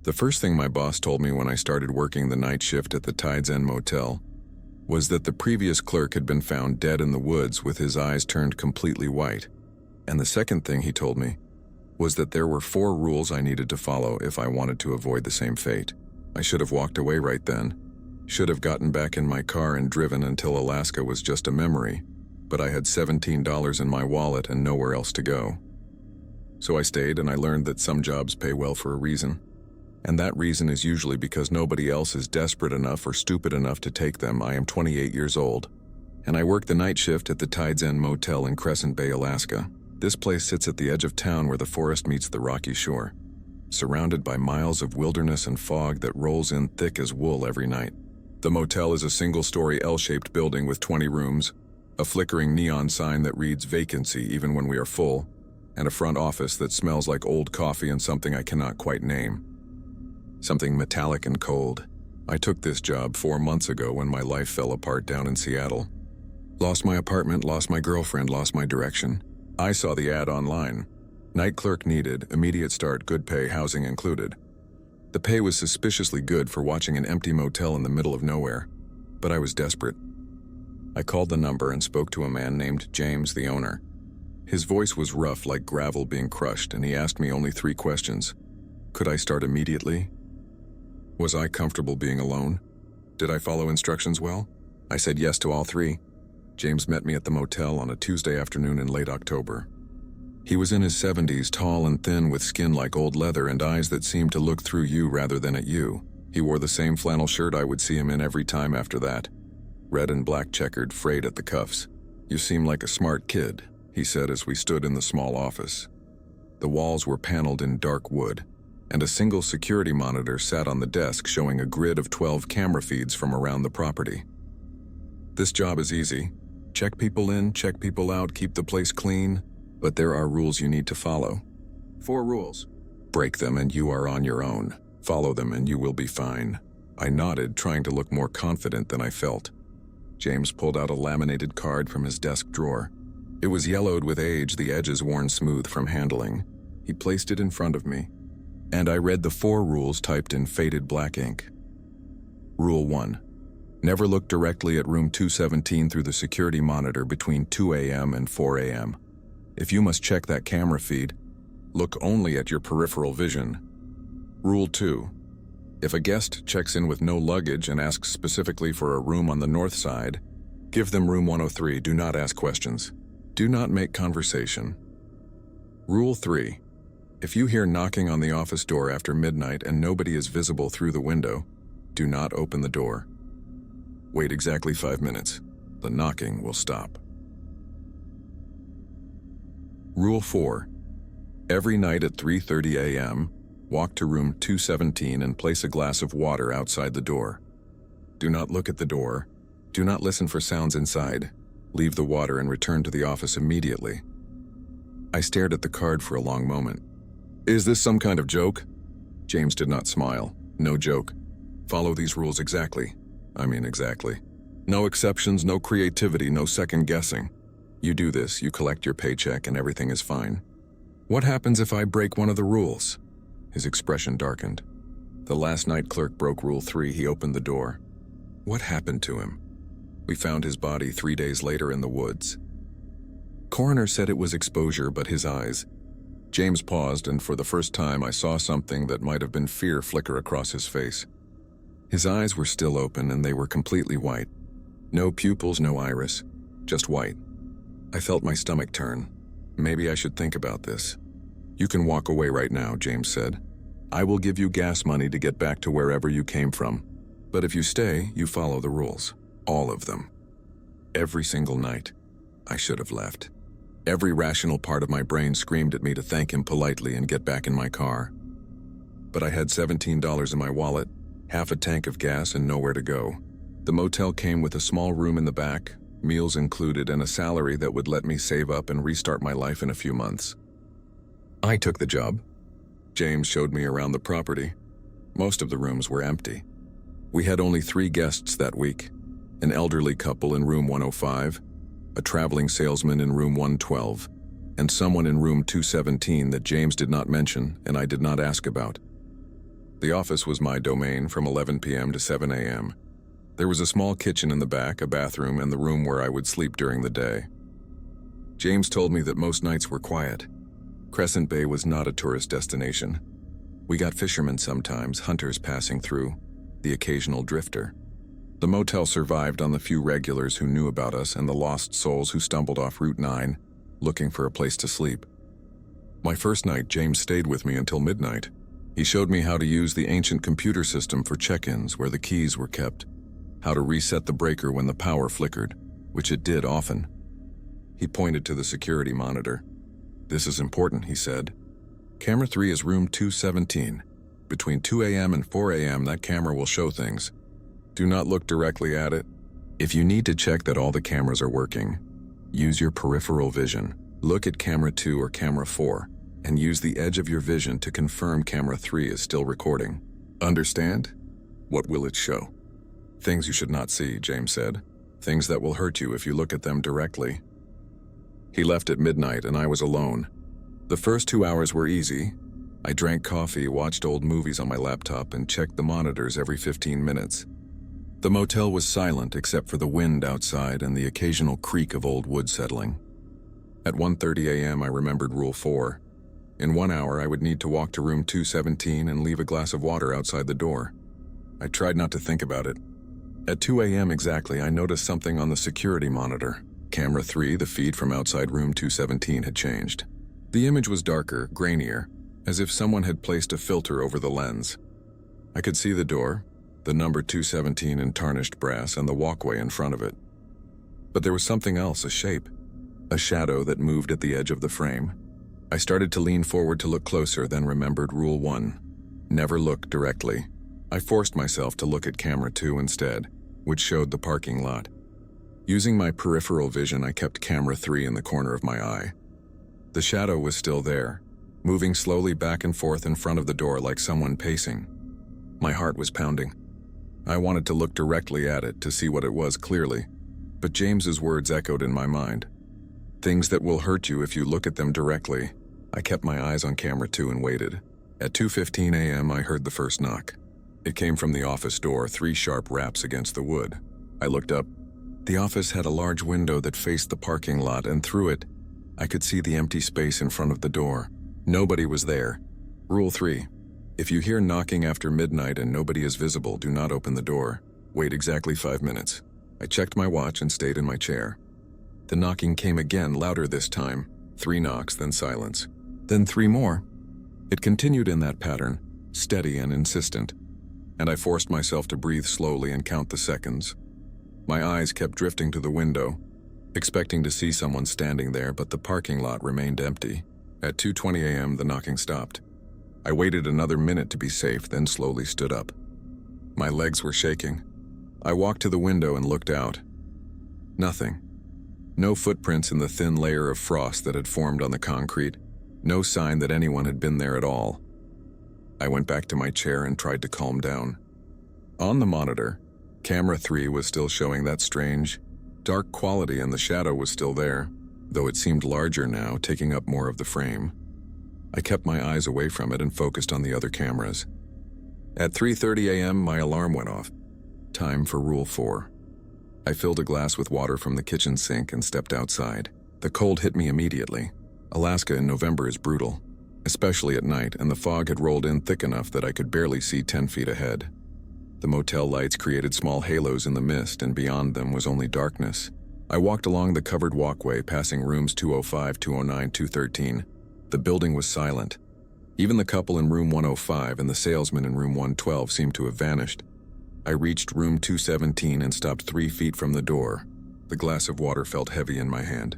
The first thing my boss told me when I started working the night shift at the Tides End Motel was that the previous clerk had been found dead in the woods with his eyes turned completely white. And the second thing he told me was that there were 4 rules I needed to follow if I wanted to avoid the same fate. I should have walked away right then, should have gotten back in my car and driven until Alaska was just a memory, but I had $17 in my wallet and nowhere else to go. So I stayed, and I learned that some jobs pay well for a reason. And that reason is usually because nobody else is desperate enough or stupid enough to take them. I am 28 years old, and I work the night shift at the Tides End Motel in Crescent Bay, Alaska. This place sits at the edge of town where the forest meets the rocky shore, surrounded by miles of wilderness and fog that rolls in thick as wool every night. The motel is a single-story L-shaped building with 20 rooms, a flickering neon sign that reads vacancy even when we are full, and a front office that smells like old coffee and something I cannot quite name. Something metallic and cold. I took this job 4 months ago when my life fell apart down in Seattle. Lost my apartment, lost my girlfriend, lost my direction. I saw the ad online. Night clerk needed, immediate start, good pay, housing included. The pay was suspiciously good for watching an empty motel in the middle of nowhere, but I was desperate. I called the number and spoke to a man named James, the owner. His voice was rough like gravel being crushed, and he asked me only 3 questions. Could I start immediately? Was I comfortable being alone? Did I follow instructions well? I said yes to all 3. James met me at the motel on a Tuesday afternoon in late October. He was in his 70s, tall and thin with skin like old leather and eyes that seemed to look through you rather than at you. He wore the same flannel shirt I would see him in every time after that. Red and black checkered, frayed at the cuffs. You seem like a smart kid, he said as we stood in the small office. The walls were paneled in dark wood, and a single security monitor sat on the desk showing a grid of 12 camera feeds from around the property. This job is easy. Check people in, check people out, keep the place clean, but there are rules you need to follow. 4 rules. Break them and you are on your own. Follow them and you will be fine. I nodded, trying to look more confident than I felt. James pulled out a laminated card from his desk drawer. It was yellowed with age, the edges worn smooth from handling. He placed it in front of me, and I read the 4 rules typed in faded black ink. Rule 1. Never look directly at room 217 through the security monitor between 2 a.m. and 4 a.m. If you must check that camera feed, look only at your peripheral vision. Rule 2. If a guest checks in with no luggage and asks specifically for a room on the north side, give them room 103. Do not ask questions. Do not make conversation. Rule 3. If you hear knocking on the office door after midnight and nobody is visible through the window, do not open the door. Wait exactly 5 minutes. The knocking will stop. Rule 4. Every night at 3:30 a.m., walk to room 217 and place a glass of water outside the door. Do not look at the door. Do not listen for sounds inside. Leave the water and return to the office immediately. I stared at the card for a long moment. Is this some kind of joke? James did not smile. No joke. Follow these rules exactly. I mean exactly. No exceptions, no creativity, no second guessing. You do this, you collect your paycheck, and everything is fine. What happens if I break one of the rules? His expression darkened. The last night clerk broke Rule 3. He opened the door. What happened to him? We found his body 3 days later in the woods. Coroner said it was exposure, but his eyes. James paused, and for the first time I saw something that might have been fear flicker across his face. His eyes were still open, and they were completely white. No pupils, no iris, just white. I felt my stomach turn. Maybe I should think about this. You can walk away right now, James said. I will give you gas money to get back to wherever you came from. But if you stay, you follow the rules. All of them. Every single night. I should have left. Every rational part of my brain screamed at me to thank him politely and get back in my car. But I had $17 in my wallet, half a tank of gas, and nowhere to go. The motel came with a small room in the back, meals included, and a salary that would let me save up and restart my life in a few months. I took the job. James showed me around the property. Most of the rooms were empty. We had only 3 guests that week. An elderly couple in room 105, a traveling salesman in room 112, and someone in room 217 that James did not mention and I did not ask about. The office was my domain from 11 p.m. to 7 a.m. There was a small kitchen in the back, a bathroom, and the room where I would sleep during the day. James told me that most nights were quiet. Crescent Bay was not a tourist destination. We got fishermen sometimes, hunters passing through, the occasional drifter. The motel survived on the few regulars who knew about us and the lost souls who stumbled off Route 9, looking for a place to sleep. My first night, James stayed with me until midnight. He showed me how to use the ancient computer system for check-ins where the keys were kept, how to reset the breaker when the power flickered, which it did often. He pointed to the security monitor. "This is important," he said. "Camera 3 is room 217. Between 2 a.m. and 4 a.m. that camera will show things. Do not look directly at it. If you need to check that all the cameras are working, use your peripheral vision. Look at camera 2 or camera 4, and use the edge of your vision to confirm camera 3 is still recording. Understand? What will it show?" "Things you should not see," James said. "Things that will hurt you if you look at them directly." He left at midnight and I was alone. The first 2 hours were easy. I drank coffee, watched old movies on my laptop, and checked the monitors every 15 minutes. The motel was silent except for the wind outside and the occasional creak of old wood settling. At 1:30 a.m. I remembered Rule 4. In 1 hour I would need to walk to room 217 and leave a glass of water outside the door. I tried not to think about it. At 2 a.m. exactly, I noticed something on the security monitor. Camera 3, the feed from outside room 217, had changed. The image was darker, grainier, as if someone had placed a filter over the lens. I could see the door, the number 217 in tarnished brass, and the walkway in front of it. But there was something else, a shape, a shadow that moved at the edge of the frame. I started to lean forward to look closer, then remembered Rule 1. Never look directly. I forced myself to look at camera 2 instead, which showed the parking lot. Using my peripheral vision, I kept camera 3 in the corner of my eye. The shadow was still there, moving slowly back and forth in front of the door like someone pacing. My heart was pounding. I wanted to look directly at it to see what it was clearly, but James's words echoed in my mind. "Things that will hurt you if you look at them directly." I kept my eyes on camera 2 and waited. At 2:15 a.m. I heard the first knock. It came from the office door, 3 sharp raps against the wood. I looked up. The office had a large window that faced the parking lot, and through it, I could see the empty space in front of the door. Nobody was there. Rule 3. If you hear knocking after midnight and nobody is visible, do not open the door. Wait exactly 5 minutes. I checked my watch and stayed in my chair. The knocking came again, louder this time. 3 knocks, then silence. Then 3 more. It continued in that pattern, steady and insistent, and I forced myself to breathe slowly and count the seconds. My eyes kept drifting to the window, expecting to see someone standing there, but the parking lot remained empty. At 2:20 a.m. the knocking stopped. I waited another minute to be safe, then slowly stood up. My legs were shaking. I walked to the window and looked out. Nothing. No footprints in the thin layer of frost that had formed on the concrete. No sign that anyone had been there at all. I went back to my chair and tried to calm down. On the monitor, camera 3 was still showing that strange, dark quality, and the shadow was still there, though it seemed larger now, taking up more of the frame. I kept my eyes away from it and focused on the other cameras. At 3:30 a.m. my alarm went off. Time for Rule 4. I filled a glass with water from the kitchen sink and stepped outside. The cold hit me immediately. Alaska in November is brutal, especially at night, and the fog had rolled in thick enough that I could barely see 10 feet ahead. The motel lights created small halos in the mist, and beyond them was only darkness. I walked along the covered walkway, passing rooms 205, 209, 213. The building was silent. Even the couple in room 105 and the salesman in room 112 seemed to have vanished. I reached room 217 and stopped 3 feet from the door. The glass of water felt heavy in my hand.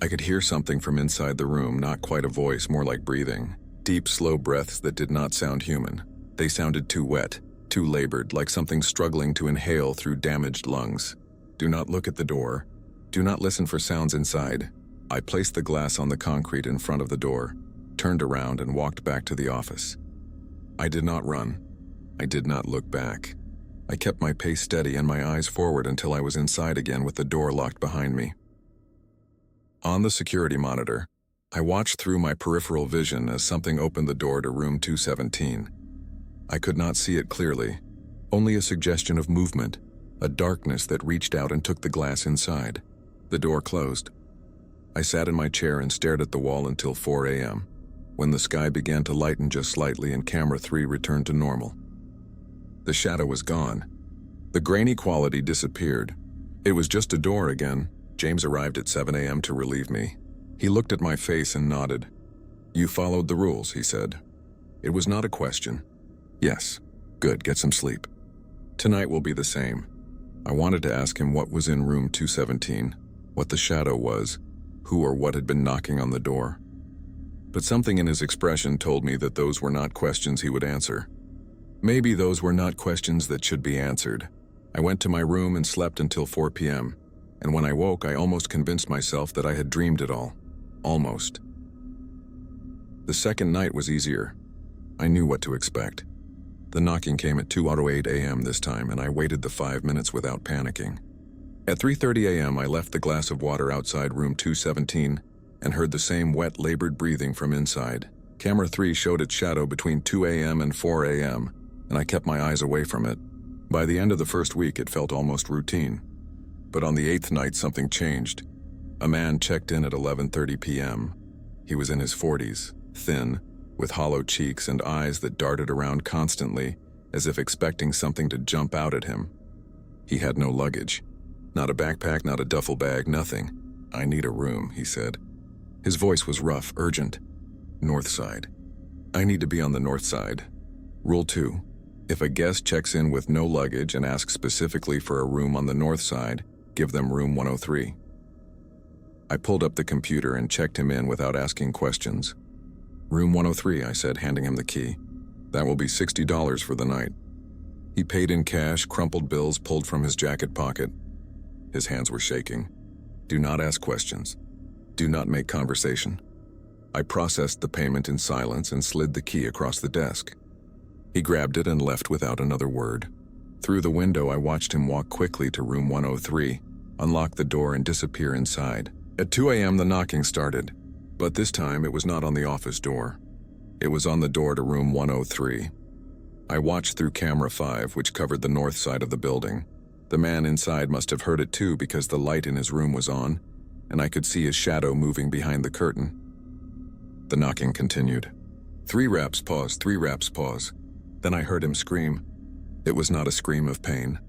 I could hear something from inside the room, not quite a voice, more like breathing. Deep, slow breaths that did not sound human. They sounded too wet, too labored, like something struggling to inhale through damaged lungs. Do not look at the door. Do not listen for sounds inside. I placed the glass on the concrete in front of the door, turned around, and walked back to the office. I did not run. I did not look back. I kept my pace steady and my eyes forward until I was inside again with the door locked behind me. On the security monitor, I watched through my peripheral vision as something opened the door to room 217. I could not see it clearly, only a suggestion of movement, a darkness that reached out and took the glass inside. The door closed. I sat in my chair and stared at the wall until 4 a.m., when the sky began to lighten just slightly and camera 3 returned to normal. The shadow was gone. The grainy quality disappeared. It was just a door again. James arrived at 7 a.m. to relieve me. He looked at my face and nodded. "You followed the rules," he said. It was not a question. "Yes. Good, get some sleep. Tonight will be the same." I wanted to ask him what was in room 217, what the shadow was, who or what had been knocking on the door. But something in his expression told me that those were not questions he would answer. Maybe those were not questions that should be answered. I went to my room and slept until 4 p.m., and when I woke, I almost convinced myself that I had dreamed it all. Almost. The second night was easier. I knew what to expect. The knocking came at 2:08 a.m. this time, and I waited the 5 minutes without panicking. At 3:30 a.m., I left the glass of water outside room 217 and heard the same wet, labored breathing from inside. Camera 3 showed its shadow between 2 a.m. and 4 a.m., and I kept my eyes away from it. By the end of the first week, it felt almost routine. But on the 8th night, something changed. A man checked in at 11:30 p.m. He was in his 40s, thin, with hollow cheeks and eyes that darted around constantly, as if expecting something to jump out at him. He had no luggage. Not a backpack, not a duffel bag, nothing. "I need a room," he said. His voice was rough, urgent. "North side. I need to be on the north side. Rule 2. If a guest checks in with no luggage and asks specifically for a room on the north side, give them room 103. I pulled up the computer and checked him in without asking questions. "Room 103, I said, handing him the key. "That will be $60 for the night." He paid in cash, crumpled bills pulled from his jacket pocket. His hands were shaking. "Do not ask questions. Do not make conversation." I processed the payment in silence and slid the key across the desk. He grabbed it and left without another word. Through the window, I watched him walk quickly to room 103, unlock the door and disappear inside. At 2 a.m. the knocking started, but this time it was not on the office door. It was on the door to room 103. I watched through camera 5, which covered the north side of the building. The man inside must have heard it too because the light in his room was on, and I could see his shadow moving behind the curtain. The knocking continued. 3 raps, pause, 3 raps, pause. Then I heard him scream. It was not a scream of pain.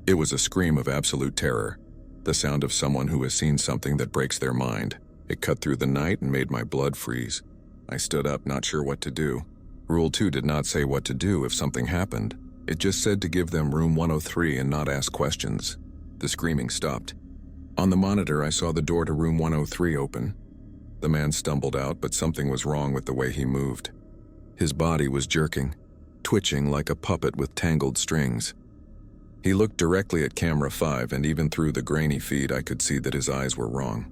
It was a scream of absolute terror, the sound of someone who has seen something that breaks their mind. It cut through the night and made my blood freeze. I stood up, not sure what to do. Rule 2 did not say what to do if something happened. It just said to give them room 103 and not ask questions. The screaming stopped. On the monitor, I saw the door to room 103 open. The man stumbled out, but something was wrong with the way he moved. His body was jerking, twitching like a puppet with tangled strings. He looked directly at camera 5, and even through the grainy feed, I could see that his eyes were wrong.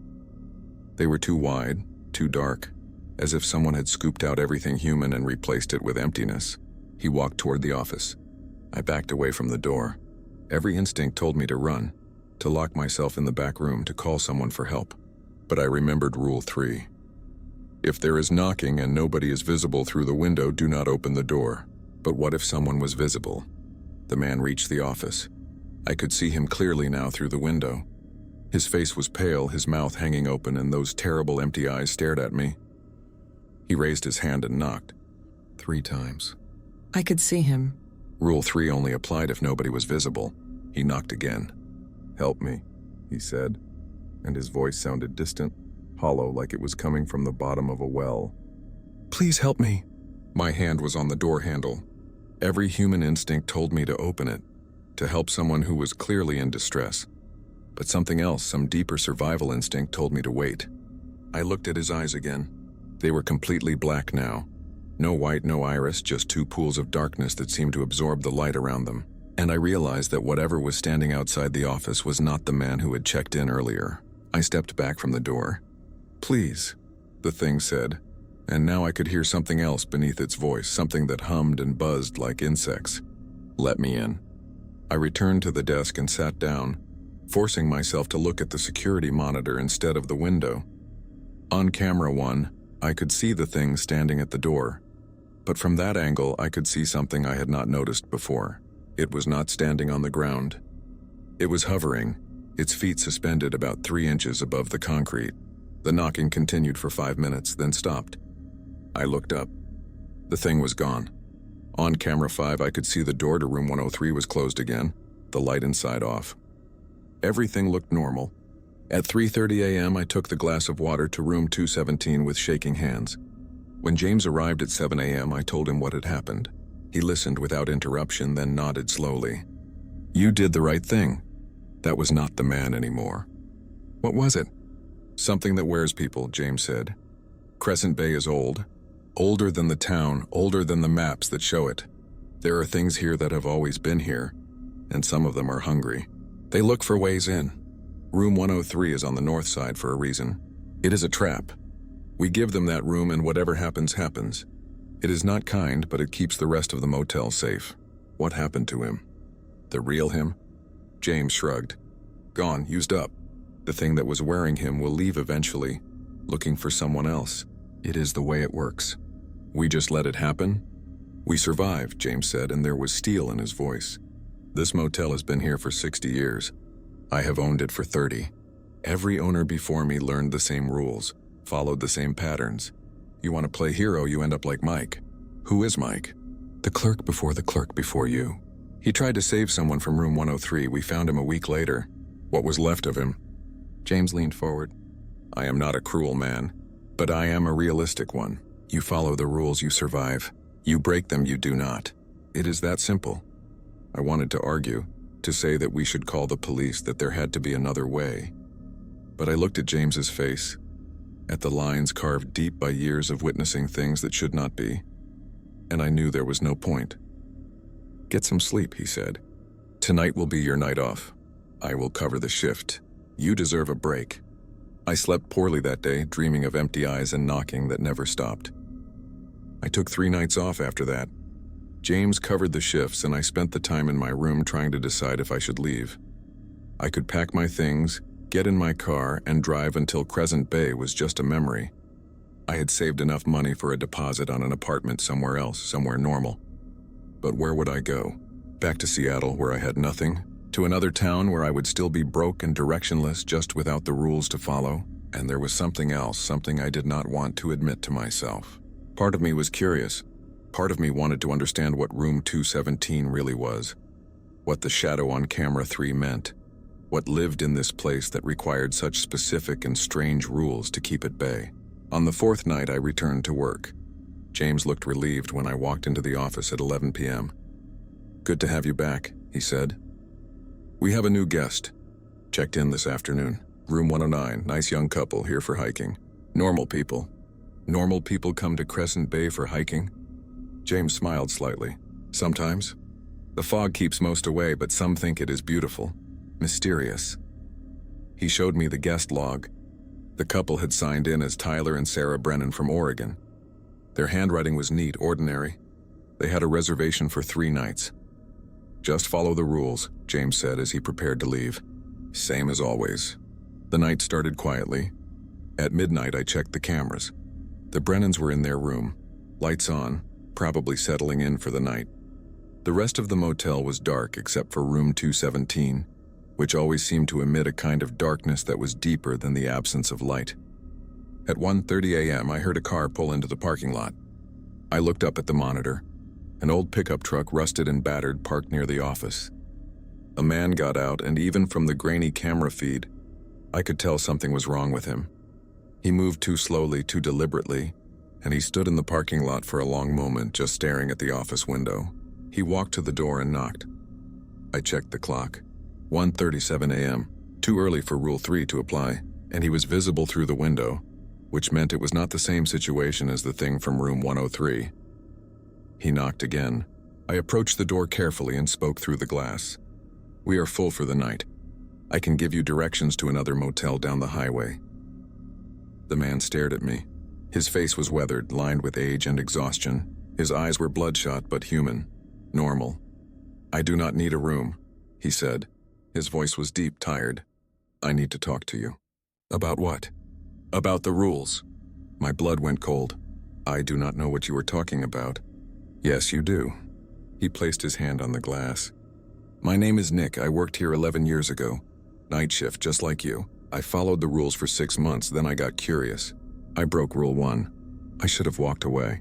They were too wide, too dark, as if someone had scooped out everything human and replaced it with emptiness. He walked toward the office. I backed away from the door. Every instinct told me to run, to lock myself in the back room, to call someone for help. But I remembered Rule 3. If there is knocking and nobody is visible through the window, do not open the door. But what if someone was visible? The man reached the office. I could see him clearly now through the window. His face was pale, his mouth hanging open, and those terrible empty eyes stared at me. He raised his hand and knocked. 3 times. I could see him. Rule 3 only applied if nobody was visible. He knocked again. "Help me," he said, and his voice sounded distant, hollow, like it was coming from the bottom of a well. "Please help me." My hand was on the door handle. Every human instinct told me to open it, to help someone who was clearly in distress. But something else, some deeper survival instinct, told me to wait. I looked at his eyes again. They were completely black now. No white, no iris, just 2 pools of darkness that seemed to absorb the light around them. And I realized that whatever was standing outside the office was not the man who had checked in earlier. I stepped back from the door. "Please," the thing said, and now I could hear something else beneath its voice, something that hummed and buzzed like insects. "Let me in." I returned to the desk and sat down, forcing myself to look at the security monitor instead of the window. On camera 1, I could see the thing standing at the door. But from that angle, I could see something I had not noticed before. It was not standing on the ground. It was hovering, its feet suspended about 3 inches above the concrete. The knocking continued for 5 minutes, then stopped. I looked up. The thing was gone. On camera 5, I could see the door to room 103 was closed again, the light inside off. Everything looked normal. At 3:30 a.m., I took the glass of water to room 217 with shaking hands. When James arrived at 7 a.m., I told him what had happened. He listened without interruption, then nodded slowly. "You did the right thing." That was not the man anymore. "What was it?" "Something that wears people," James said. "Crescent Bay is old. Older than the town, older than the maps that show it. There are things here that have always been here, and some of them are hungry. They look for ways in. Room 103 is on the north side for a reason. It is a trap. We give them that room and whatever happens, happens. It is not kind, but it keeps the rest of the motel safe." "What happened to him?" "The real him?" James shrugged. "Gone, used up. The thing that was wearing him will leave eventually, looking for someone else. It is the way it works. We just let it happen?" "We survived," James said, and there was steel in his voice. "This motel has been here for 60 years. I have owned it for 30. Every owner before me learned the same rules, followed the same patterns. You want to play hero, you end up like Mike." "Who is Mike?" "The clerk before you. He tried to save someone from room 103. We found him a week later. What was left of him?" James leaned forward. "I am not a cruel man, but I am a realistic one. You follow the rules, you survive. You break them, you do not. It is that simple." I wanted to argue, to say that we should call the police, that there had to be another way. But I looked at James's face, at the lines carved deep by years of witnessing things that should not be, and I knew there was no point. "Get some sleep," he said. "Tonight will be your night off. I will cover the shift. You deserve a break." I slept poorly that day, dreaming of empty eyes and knocking that never stopped. I took 3 nights off after that. James covered the shifts, and I spent the time in my room trying to decide if I should leave. I could pack my things, get in my car, and drive until Crescent Bay was just a memory. I had saved enough money for a deposit on an apartment somewhere else, somewhere normal. But where would I go? Back to Seattle, where I had nothing? To another town where I would still be broke and directionless, just without the rules to follow? And there was something else, something I did not want to admit to myself. Part of me was curious. Part of me wanted to understand what room 217 really was. What the shadow on camera 3 meant. What lived in this place that required such specific and strange rules to keep at bay. On the 4th night, I returned to work. James looked relieved when I walked into the office at 11 p.m. "Good to have you back," he said. "We have a new guest. Checked in this afternoon. Room 109, nice young couple here for hiking. Normal people." "Normal people come to Crescent Bay for hiking?" James smiled slightly. "Sometimes. The fog keeps most away, but some think it is beautiful. Mysterious." He showed me the guest log. The couple had signed in as Tyler and Sarah Brennan from Oregon. Their handwriting was neat, ordinary. They had a reservation for 3 nights. "Just follow the rules," James said as he prepared to leave. "Same as always." The night started quietly. At midnight, I checked the cameras. The Brennans were in their room, lights on, probably settling in for the night. The rest of the motel was dark except for room 217, which always seemed to emit a kind of darkness that was deeper than the absence of light. At 1:30 a.m., I heard a car pull into the parking lot. I looked up at the monitor. An old pickup truck, rusted and battered, parked near the office. A man got out, and even from the grainy camera feed, I could tell something was wrong with him. He moved too slowly, too deliberately, and he stood in the parking lot for a long moment, just staring at the office window. He walked to the door and knocked. I checked the clock. 1:37 a.m., too early for Rule 3 to apply, and he was visible through the window, which meant it was not the same situation as the thing from room 103. He knocked again. I approached the door carefully and spoke through the glass. "We are full for the night. I can give you directions to another motel down the highway." The man stared at me. His face was weathered, lined with age and exhaustion. His eyes were bloodshot but human, normal. "I do not need a room," he said. His voice was deep, tired. "I need to talk to you." "About what?" "About the rules." My blood went cold. "I do not know what you are talking about." Yes, you do. He placed his hand on the glass. My name is Nick. I worked here 11 years ago. Night shift, just like you. I followed the rules for 6 months, then I got curious. I broke rule 1. I should have walked away.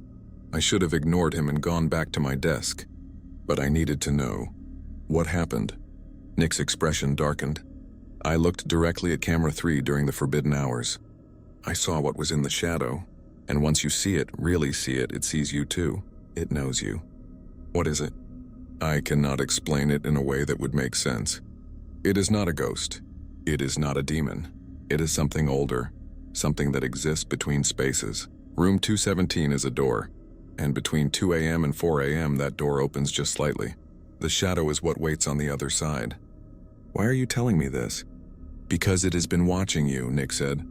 I should have ignored him and gone back to my desk. But I needed to know. What happened? Nick's expression darkened. I looked directly at camera 3 during the forbidden hours. I saw what was in the shadow, and once you see it, really see it, it sees you too. It knows you. What is it? I cannot explain it in a way that would make sense. It is not a ghost. It is not a demon. It is something older, something that exists between spaces. Room 217 is a door, and between 2 a.m. and 4 a.m. that door opens just slightly. The shadow is what waits on the other side. Why are you telling me this? Because it has been watching you, Nick said.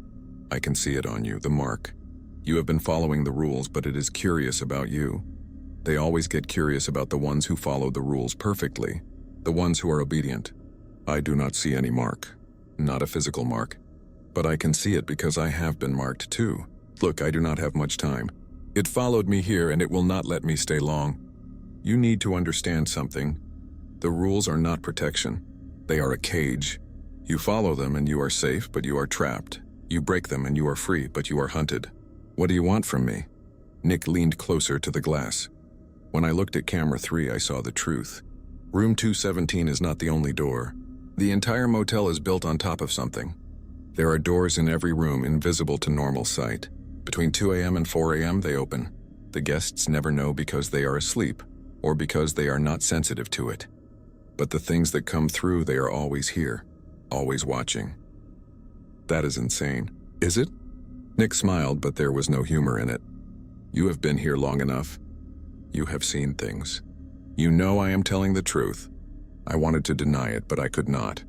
I can see it on you, the mark. You have been following the rules, but it is curious about you. They always get curious about the ones who follow the rules perfectly, the ones who are obedient. I do not see any mark, not a physical mark, but I can see it because I have been marked too. Look, I do not have much time. It followed me here and it will not let me stay long. You need to understand something. The rules are not protection. They are a cage. You follow them and you are safe, but you are trapped. You break them and you are free, but you are hunted. What do you want from me? Nick leaned closer to the glass. When I looked at camera 3, I saw the truth. Room 217 is not the only door. The entire motel is built on top of something. There are doors in every room invisible to normal sight. Between 2 a.m. and 4 a.m. they open. The guests never know because they are asleep, or because they are not sensitive to it. But the things that come through, they are always here, always watching. That is insane, is it? Nick smiled, but there was no humor in it. You have been here long enough. You have seen things. You know I am telling the truth. I wanted to deny it, but I could not.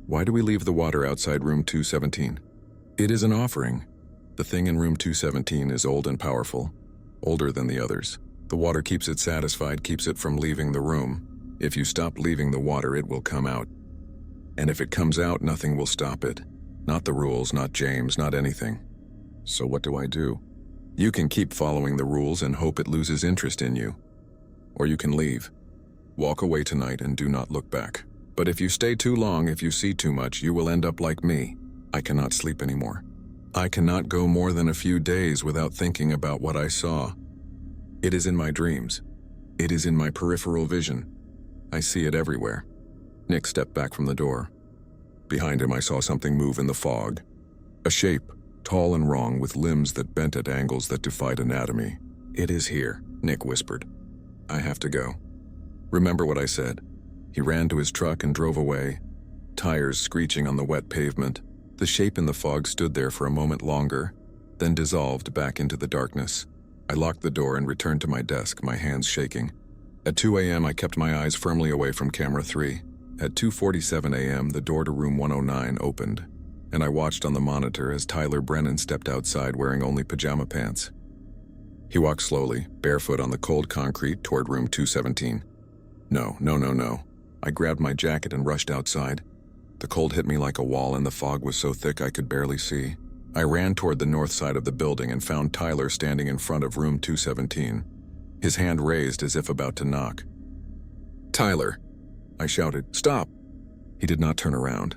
Why do we leave the water outside room 217? It is an offering. The thing in room 217 is old and powerful, older than the others. The water keeps it satisfied, keeps it from leaving the room. If you stop leaving the water, it will come out. And if it comes out, nothing will stop it. Not the rules, not James, not anything. So what do I do? You can keep following the rules and hope it loses interest in you. Or you can leave. Walk away tonight and do not look back. But if you stay too long, if you see too much, you will end up like me. I cannot sleep anymore. I cannot go more than a few days without thinking about what I saw. It is in my dreams. It is in my peripheral vision. I see it everywhere. Nick stepped back from the door. Behind him, I saw something move in the fog. A shape, tall and wrong, with limbs that bent at angles that defied anatomy. It is here, Nick whispered. I have to go. Remember what I said. He ran to his truck and drove away, tires screeching on the wet pavement. The shape in the fog stood there for a moment longer, then dissolved back into the darkness. I locked the door and returned to my desk, my hands shaking. At 2 a.m., I kept my eyes firmly away from camera 3. At 2:47 a.m., the door to room 109 opened, and I watched on the monitor as Tyler Brennan stepped outside wearing only pajama pants. He walked slowly, barefoot on the cold concrete toward room 217. No. I grabbed my jacket and rushed outside. The cold hit me like a wall and the fog was so thick I could barely see. I ran toward the north side of the building and found Tyler standing in front of room 217, his hand raised as if about to knock. Tyler, I shouted, stop! He did not turn around.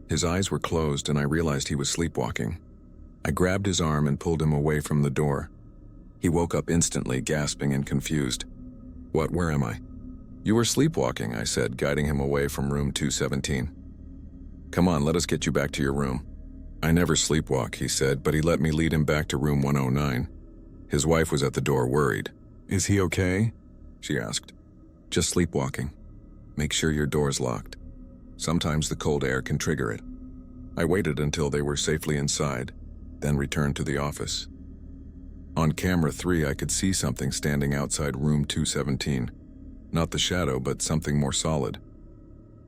His eyes were closed and I realized he was sleepwalking. I grabbed his arm and pulled him away from the door. He woke up instantly, gasping and confused. Where am I? You were sleepwalking, I said, guiding him away from room 217. Come on, let us get you back to your room. I never sleepwalk, he said, but he let me lead him back to room 109. His wife was at the door, worried. Is he okay? She asked. Just sleepwalking. Make sure your door's locked. Sometimes the cold air can trigger it. I waited until they were safely inside, then returned to the office. On camera 3, I could see something standing outside room 217. Not the shadow, but something more solid.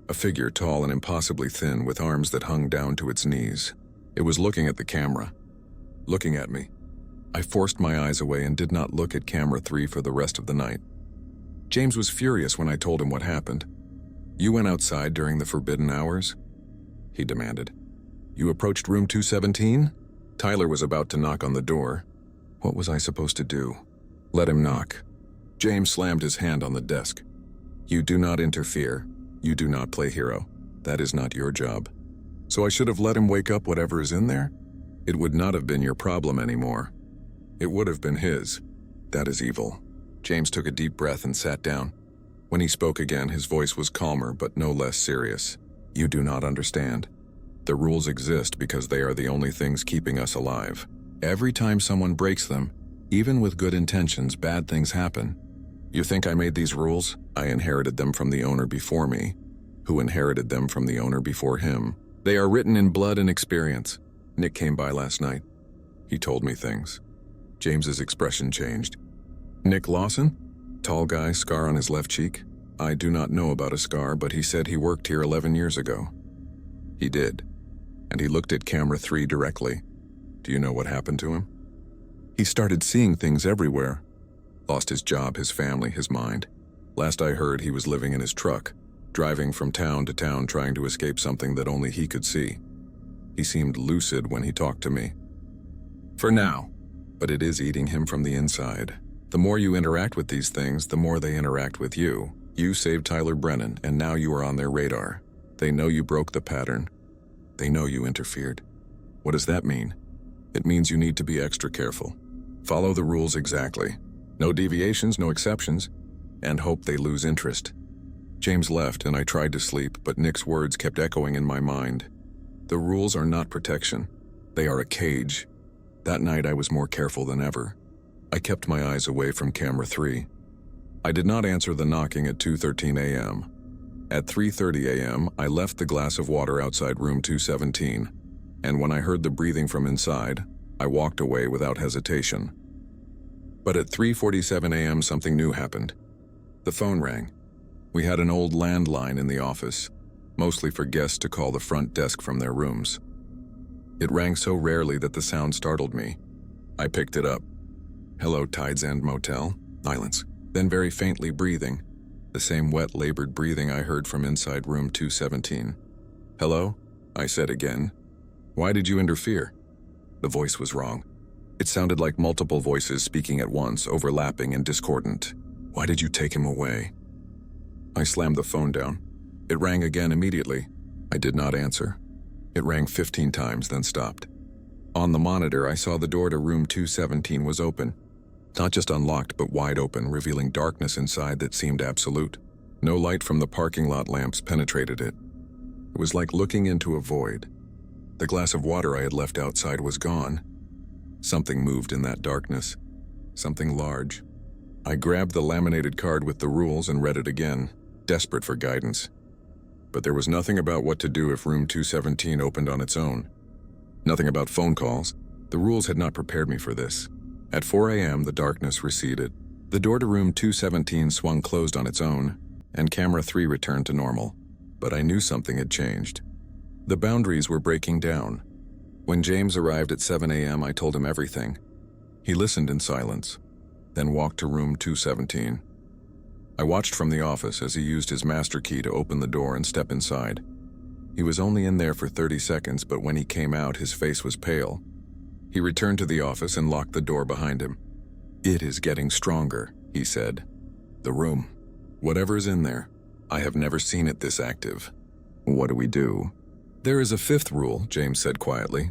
A figure tall and impossibly thin with arms that hung down to its knees. It was looking at the camera, looking at me. I forced my eyes away and did not look at camera 3 for the rest of the night. James was furious when I told him what happened. You went outside during the forbidden hours? He demanded. You approached room 217? Tyler was about to knock on the door. What was I supposed to do? Let him knock. James slammed his hand on the desk. You do not interfere. You do not play hero. That is not your job. So I should have let him wake up whatever is in there? It would not have been your problem anymore. It would have been his. That is evil. James took a deep breath and sat down. When he spoke again, his voice was calmer but no less serious. You do not understand. The rules exist because they are the only things keeping us alive. Every time someone breaks them, even with good intentions, bad things happen. You think I made these rules? I inherited them from the owner before me, who inherited them from the owner before him. They are written in blood and experience. Nick came by last night. He told me things. James's expression changed. Nick Lawson? Tall guy, scar on his left cheek? I do not know about a scar, but he said he worked here 11 years ago. He did. And he looked at camera 3 directly. Do you know what happened to him? He started seeing things everywhere. Lost his job, his family, his mind. Last I heard, he was living in his truck, driving from town to town trying to escape something that only he could see. He seemed lucid when he talked to me. For now. But it is eating him from the inside. The more you interact with these things, the more they interact with you. You saved Tyler Brennan, and now you are on their radar. They know you broke the pattern. They know you interfered. What does that mean? It means you need to be extra careful. Follow the rules exactly. No deviations, no exceptions, and hope they lose interest. James left, and I tried to sleep, but Nick's words kept echoing in my mind. The rules are not protection. They are a cage. That night I was more careful than ever. I kept my eyes away from camera 3. I did not answer the knocking at 2:13 a.m. At 3:30 a.m., I left the glass of water outside room 217, and when I heard the breathing from inside, I walked away without hesitation. But at 3:47 a.m., something new happened. The phone rang. We had an old landline in the office, mostly for guests to call the front desk from their rooms. It rang so rarely that the sound startled me. I picked it up. Hello, Tides End Motel. Silence. Then very faintly breathing. The same wet, labored breathing I heard from inside room 217. Hello? I said again. Why did you interfere? The voice was wrong. It sounded like multiple voices speaking at once, overlapping and discordant. Why did you take him away? I slammed the phone down. It rang again immediately. I did not answer. It rang 15 times, then stopped. On the monitor, I saw the door to room 217 was open. Not just unlocked, but wide open, revealing darkness inside that seemed absolute. No light from the parking lot lamps penetrated it. It was like looking into a void. The glass of water I had left outside was gone. Something moved in that darkness. Something large. I grabbed the laminated card with the rules and read it again, desperate for guidance. But there was nothing about what to do if room 217 opened on its own. Nothing about phone calls. The rules had not prepared me for this. At 4 a.m., the darkness receded. The door to room 217 swung closed on its own, and camera 3 returned to normal. But I knew something had changed. The boundaries were breaking down. When James arrived at 7 a.m., I told him everything. He listened in silence, then walked to room 217. I watched from the office as he used his master key to open the door and step inside. He was only in there for 30 seconds, but when he came out, his face was pale. He returned to the office and locked the door behind him. It is getting stronger, he said. The room. Whatever is in there. I have never seen it this active. What do we do? There is a 5th rule, James said quietly.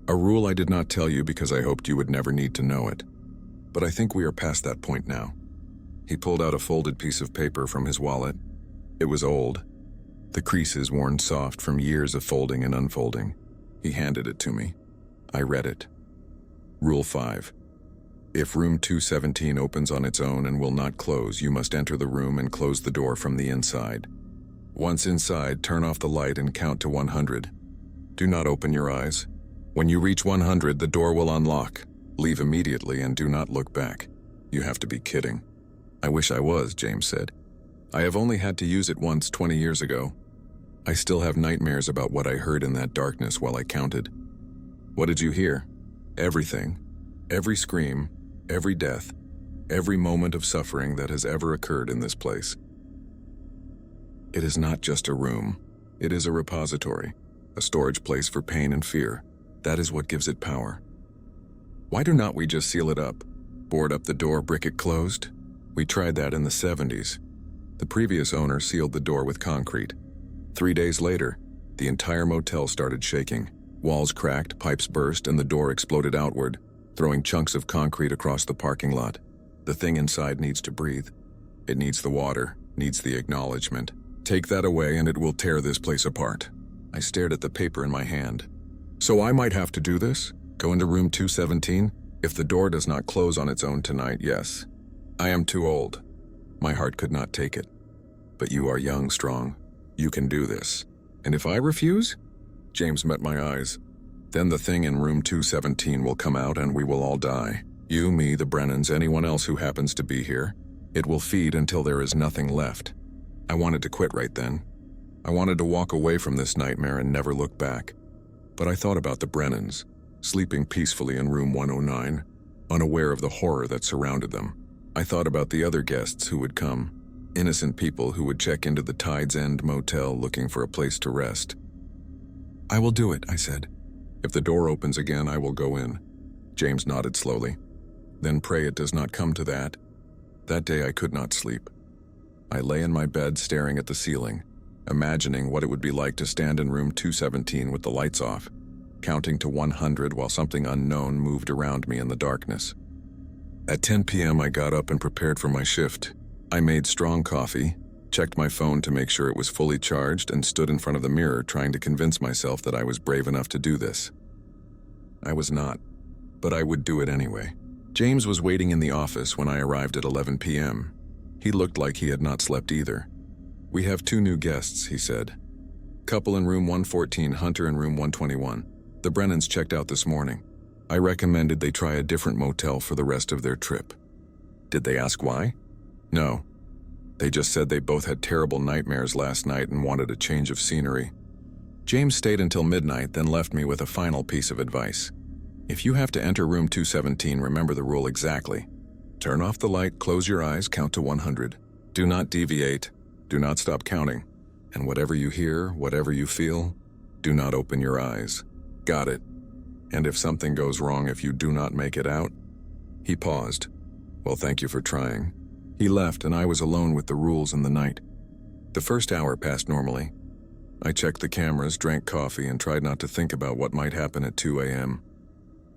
A rule I did not tell you because I hoped you would never need to know it. But I think we are past that point now. He pulled out a folded piece of paper from his wallet. It was old. The creases worn soft from years of folding and unfolding. He handed it to me. I read it. Rule 5. If room 217 opens on its own and will not close, you must enter the room and close the door from the inside. Once inside, turn off the light and count to 100. Do not open your eyes. When you reach 100, the door will unlock. Leave immediately and do not look back. You have to be kidding. I wish I was, James said. I have only had to use it once 20 years ago. I still have nightmares about what I heard in that darkness while I counted. What did you hear? Everything. Every scream, every death, every moment of suffering that has ever occurred in this place. It is not just a room. It is a repository, a storage place for pain and fear. That is what gives it power. Why do not we just seal it up? Board up the door, brick it closed? We tried that in the 70s. The previous owner sealed the door with concrete. 3 days later, the entire motel started shaking. Walls cracked, pipes burst, and the door exploded outward, throwing chunks of concrete across the parking lot. The thing inside needs to breathe. It needs the water, needs the acknowledgement. Take that away and it will tear this place apart. I stared at the paper in my hand. So I might have to do this? Go into room 217? If the door does not close on its own tonight, yes. I am too old. My heart could not take it. But you are young, strong. You can do this. And if I refuse? James met my eyes. Then the thing in room 217 will come out and we will all die. You, me, the Brennans, anyone else who happens to be here. It will feed until there is nothing left. I wanted to quit right then. I wanted to walk away from this nightmare and never look back. But I thought about the Brennans, sleeping peacefully in room 109, unaware of the horror that surrounded them. I thought about the other guests who would come, innocent people who would check into the Tides End Motel looking for a place to rest. I will do it, I said. If the door opens again, I will go in. James nodded slowly. Then pray it does not come to that. That day I could not sleep. I lay in my bed staring at the ceiling, imagining what it would be like to stand in room 217 with the lights off, counting to 100 while something unknown moved around me in the darkness. At 10 p.m. I got up and prepared for my shift. I made strong coffee, checked my phone to make sure it was fully charged, and stood in front of the mirror trying to convince myself that I was brave enough to do this. I was not, but I would do it anyway. James was waiting in the office when I arrived at 11 p.m. He looked like he had not slept either. We have 2 new guests, he said. Couple in room 114, Hunter in room 121. The Brennans checked out this morning. I recommended they try a different motel for the rest of their trip. Did they ask why? No. They just said they both had terrible nightmares last night and wanted a change of scenery. James stayed until midnight, then left me with a final piece of advice. If you have to enter room 217, remember the rule exactly. Turn off the light, close your eyes, count to 100. Do not deviate. Do not stop counting. And whatever you hear, whatever you feel, do not open your eyes. Got it. And if something goes wrong, if you do not make it out? He paused. Well, thank you for trying. He left and I was alone with the rules in the night. The first hour passed normally. I checked the cameras, drank coffee, and tried not to think about what might happen at 2 a.m.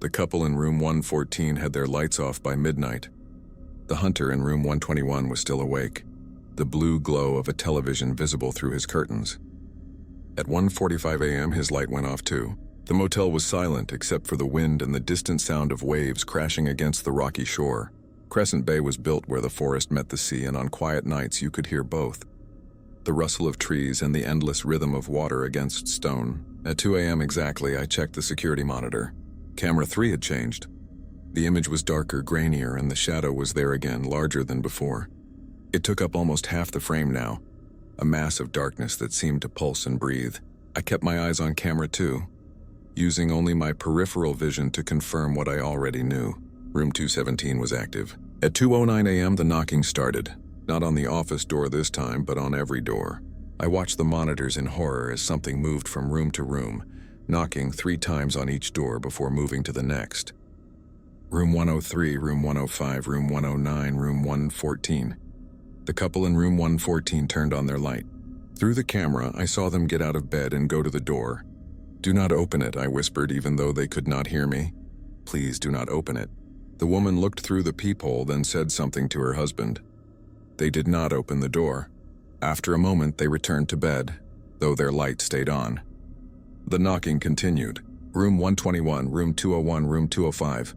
The couple in room 114 had their lights off by midnight. The hunter in room 121 was still awake, the blue glow of a television visible through his curtains. At 1:45 a.m. his light went off too. The motel was silent except for the wind and the distant sound of waves crashing against the rocky shore. Crescent Bay was built where the forest met the sea, and on quiet nights you could hear both. The rustle of trees and the endless rhythm of water against stone. At 2 a.m. exactly, I checked the security monitor. Camera 3 had changed. The image was darker, grainier, and the shadow was there again, larger than before. It took up almost half the frame now, a mass of darkness that seemed to pulse and breathe. I kept my eyes on camera 2, using only my peripheral vision to confirm what I already knew. Room 217 was active. At 2:09 a.m. the knocking started, not on the office door this time, but on every door. I watched the monitors in horror as something moved from room to room, knocking 3 times on each door before moving to the next. Room 103, room 105, room 109, room 114. The couple in room 114 turned on their light. Through the camera, I saw them get out of bed and go to the door. "Do not open it," I whispered, even though they could not hear me. "Please do not open it." The woman looked through the peephole, then said something to her husband. They did not open the door. After a moment, they returned to bed, though their light stayed on. The knocking continued. Room 121, room 201, room 205.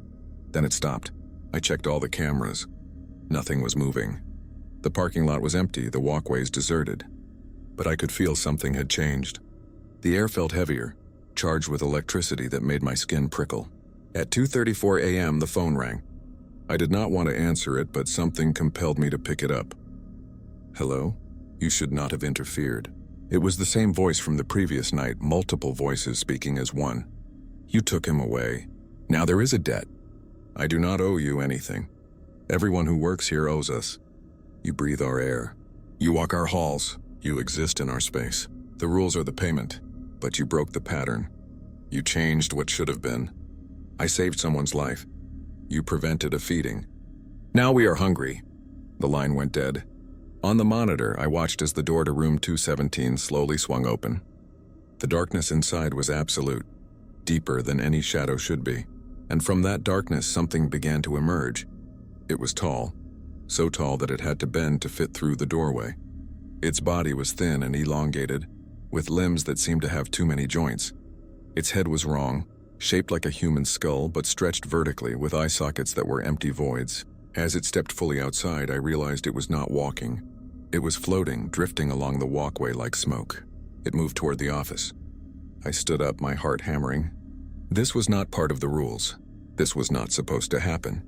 Then it stopped. I checked all the cameras. Nothing was moving. The parking lot was empty, the walkways deserted. But I could feel something had changed. The air felt heavier, charged with electricity that made my skin prickle. At 2:34 a.m. the phone rang. I did not want to answer it, but something compelled me to pick it up. "Hello? You should not have interfered." It was the same voice from the previous night, multiple voices speaking as one. "You took him away. Now there is a debt. I do not owe you anything. Everyone who works here owes us. You breathe our air. You walk our halls. You exist in our space. The rules are the payment, but you broke the pattern. You changed what should have been. I saved someone's life. You prevented a feeding. Now we are hungry. The line went dead. On the monitor, I watched as the door to room 217 slowly swung open. The darkness inside was absolute, deeper than any shadow should be. And from that darkness, something began to emerge. It was tall, so tall that it had to bend to fit through the doorway. Its body was thin and elongated, with limbs that seemed to have too many joints. Its head was wrong, shaped like a human skull but stretched vertically with eye sockets that were empty voids. As it stepped fully outside, I realized it was not walking. It was floating, drifting along the walkway like smoke. It moved toward the office. I stood up, my heart hammering. This was not part of the rules. This was not supposed to happen.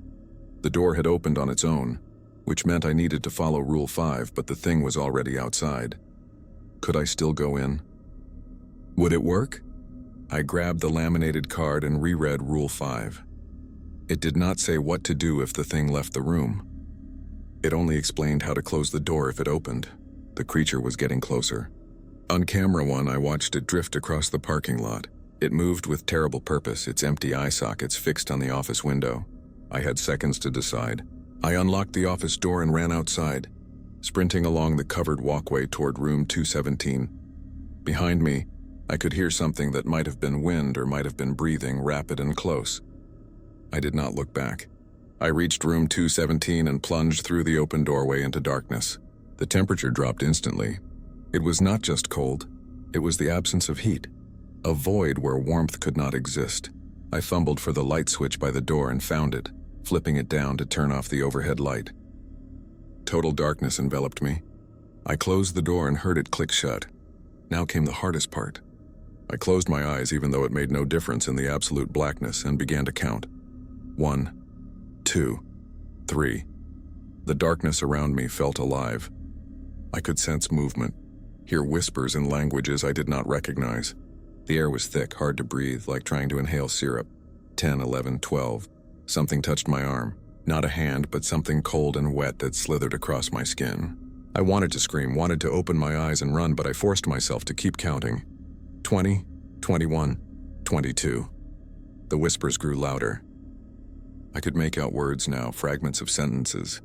The door had opened on its own, which meant I needed to follow Rule 5, but the thing was already outside. Could I still go in? Would it work? I grabbed the laminated card and reread Rule 5. It did not say what to do if the thing left the room. It only explained how to close the door if it opened. The creature was getting closer. On camera 1, I watched it drift across the parking lot. It moved with terrible purpose, its empty eye sockets fixed on the office window. I had seconds to decide. I unlocked the office door and ran outside, sprinting along the covered walkway toward room 217. Behind me, I could hear something that might have been wind or might have been breathing, rapid and close. I did not look back. I reached room 217 and plunged through the open doorway into darkness. The temperature dropped instantly. It was not just cold, it was the absence of heat, a void where warmth could not exist. I fumbled for the light switch by the door and found it, flipping it down to turn off the overhead light. Total darkness enveloped me. I closed the door and heard it click shut. Now came the hardest part. I closed my eyes even though it made no difference in the absolute blackness and began to count. 1, 2, 3. The darkness around me felt alive. I could sense movement, hear whispers in languages I did not recognize. The air was thick, hard to breathe, like trying to inhale syrup. 10, 11, 12. Something touched my arm. Not a hand, but something cold and wet that slithered across my skin. I wanted to scream, wanted to open my eyes and run, but I forced myself to keep counting. 20, 21, 22. The whispers grew louder. I could make out words now, fragments of sentences.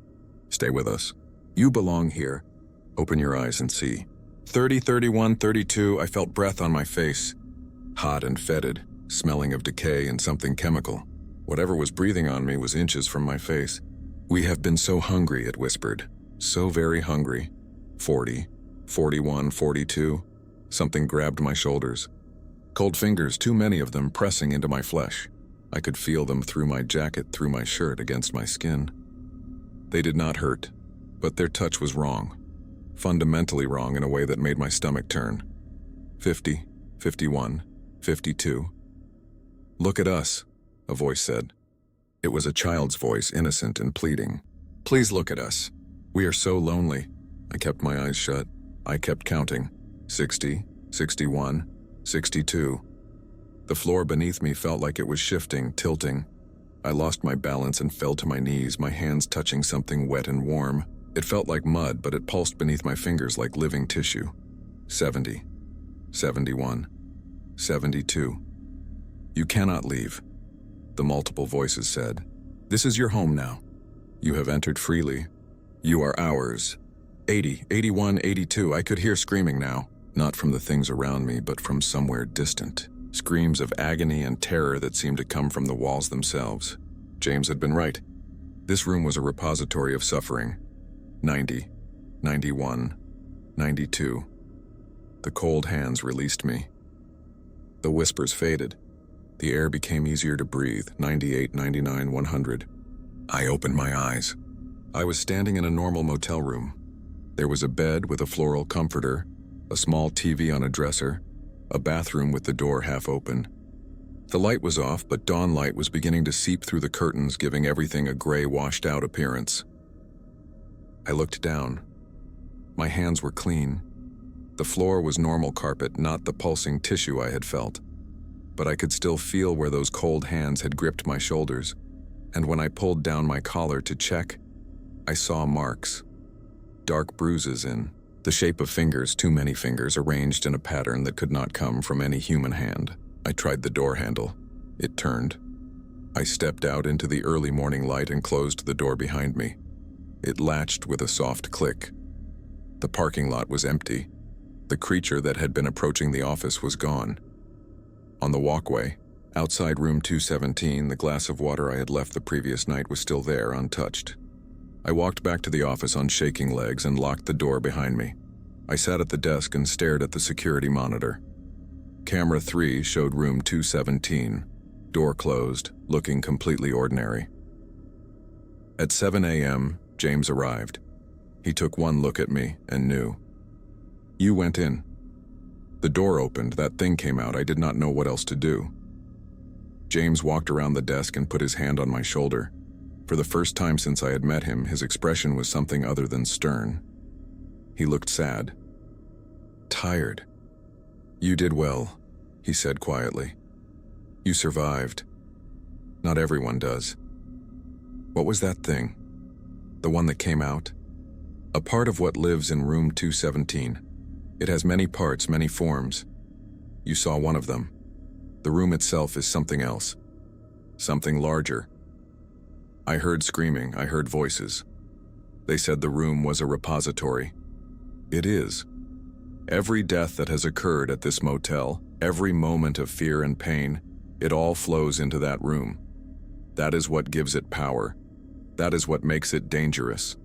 Stay with us. You belong here. Open your eyes and see. 30, 31, 32, I felt breath on my face. Hot and fetid, smelling of decay and something chemical. Whatever was breathing on me was inches from my face. We have been so hungry, it whispered. So very hungry. 40, 41, 42. Something grabbed my shoulders. Cold fingers, too many of them, pressing into my flesh. I could feel them through my jacket, through my shirt, against my skin. They did not hurt, but their touch was wrong. Fundamentally wrong in a way that made my stomach turn. 50, 51, 52. Look at us, a voice said. It was a child's voice, innocent and pleading. Please look at us. We are so lonely. I kept my eyes shut. I kept counting. 60, 61, 62. The floor beneath me felt like it was shifting, tilting. I lost my balance and fell to my knees, my hands touching something wet and warm. It felt like mud, but it pulsed beneath my fingers like living tissue. 70, 71, 72. You cannot leave, the multiple voices said. This is your home now. You have entered freely. You are ours. 80, 81, 82. I could hear screaming now, not from the things around me, but from somewhere distant. Screams of agony and terror that seemed to come from the walls themselves. James had been right. This room was a repository of suffering. 90, 91, 92. The cold hands released me. The whispers faded. The air became easier to breathe. 98, 99, 100. I opened my eyes. I was standing in a normal motel room. There was a bed with a floral comforter, a small TV on a dresser, a bathroom with the door half open. The light was off, but dawn light was beginning to seep through the curtains, giving everything a gray, washed-out appearance. I looked down. My hands were clean. The floor was normal carpet, not the pulsing tissue I had felt. But I could still feel where those cold hands had gripped my shoulders, and when I pulled down my collar to check, I saw marks. Dark bruises in the shape of fingers, too many fingers, arranged in a pattern that could not come from any human hand. I tried the door handle. It turned. I stepped out into the early morning light and closed the door behind me. It latched with a soft click. The parking lot was empty. The creature that had been approaching the office was gone. On the walkway, outside room 217, the glass of water I had left the previous night was still there, untouched. I walked back to the office on shaking legs and locked the door behind me. I sat at the desk and stared at the security monitor. Camera 3 showed room 217, door closed, looking completely ordinary. At 7 a.m., James arrived. He took one look at me and knew. "You went in." The door opened, that thing came out, I did not know what else to do. James walked around the desk and put his hand on my shoulder. For the first time since I had met him, his expression was something other than stern. He looked sad. Tired. "You did well," he said quietly. "You survived. Not everyone does." "What was that thing? The one that came out?" "A part of what lives in room 217. It has many parts, many forms. You saw one of them. The room itself is something else. Something larger." I heard screaming, I heard voices. They said the room was a repository. It is. Every death that has occurred at this motel, every moment of fear and pain, it all flows into that room. That is what gives it power. That is what makes it dangerous.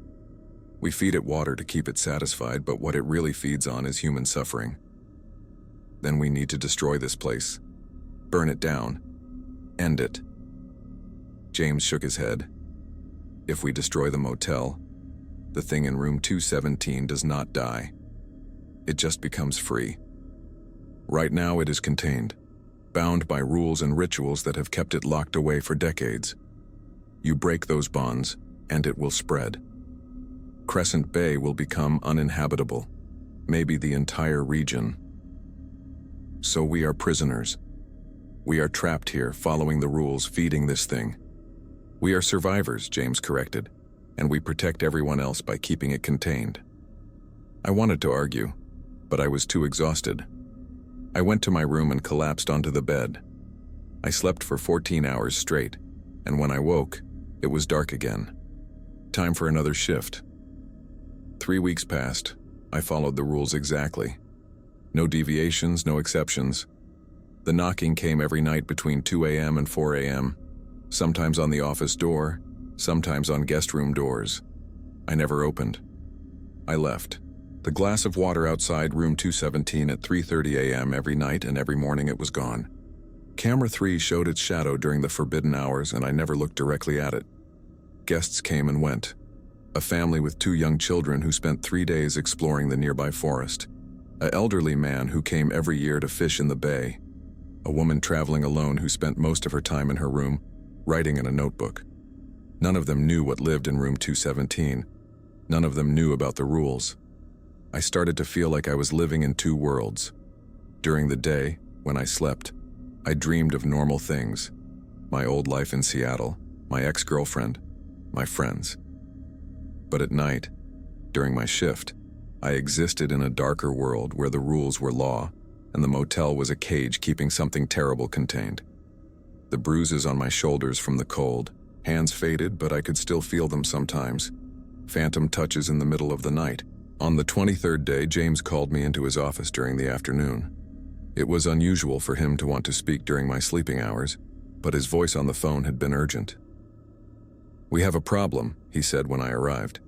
We feed it water to keep it satisfied, but what it really feeds on is human suffering. Then we need to destroy this place. Burn it down. End it. James shook his head. If we destroy the motel, the thing in room 217 does not die. It just becomes free. Right now it is contained, bound by rules and rituals that have kept it locked away for decades. You break those bonds, and it will spread. Crescent Bay will become uninhabitable, maybe the entire region. So we are prisoners. We are trapped here, following the rules, feeding this thing. We are survivors, James corrected, and we protect everyone else by keeping it contained. I wanted to argue, but I was too exhausted. I went to my room and collapsed onto the bed. I slept for 14 hours straight, and when I woke, it was dark again. Time for another shift. 3 weeks passed. I followed the rules exactly. No deviations, no exceptions. The knocking came every night between 2 a.m. and 4 a.m., sometimes on the office door, sometimes on guest room doors. I never opened. I left. The glass of water outside room 217 at 3:30 a.m. every night, and every morning it was gone. Camera 3 showed its shadow during the forbidden hours, and I never looked directly at it. Guests came and went. A family with 2 young children who spent 3 days exploring the nearby forest. An elderly man who came every year to fish in the bay. A woman traveling alone who spent most of her time in her room, writing in a notebook. None of them knew what lived in room 217. None of them knew about the rules. I started to feel like I was living in 2 worlds. During the day, when I slept, I dreamed of normal things. My old life in Seattle, my ex-girlfriend, my friends. But at night, during my shift, I existed in a darker world where the rules were law, and the motel was a cage keeping something terrible contained. The bruises on my shoulders from the cold, hands faded, but I could still feel them sometimes. Phantom touches in the middle of the night. On the 23rd day, James called me into his office during the afternoon. It was unusual for him to want to speak during my sleeping hours, but his voice on the phone had been urgent. "We have a problem," he said when I arrived.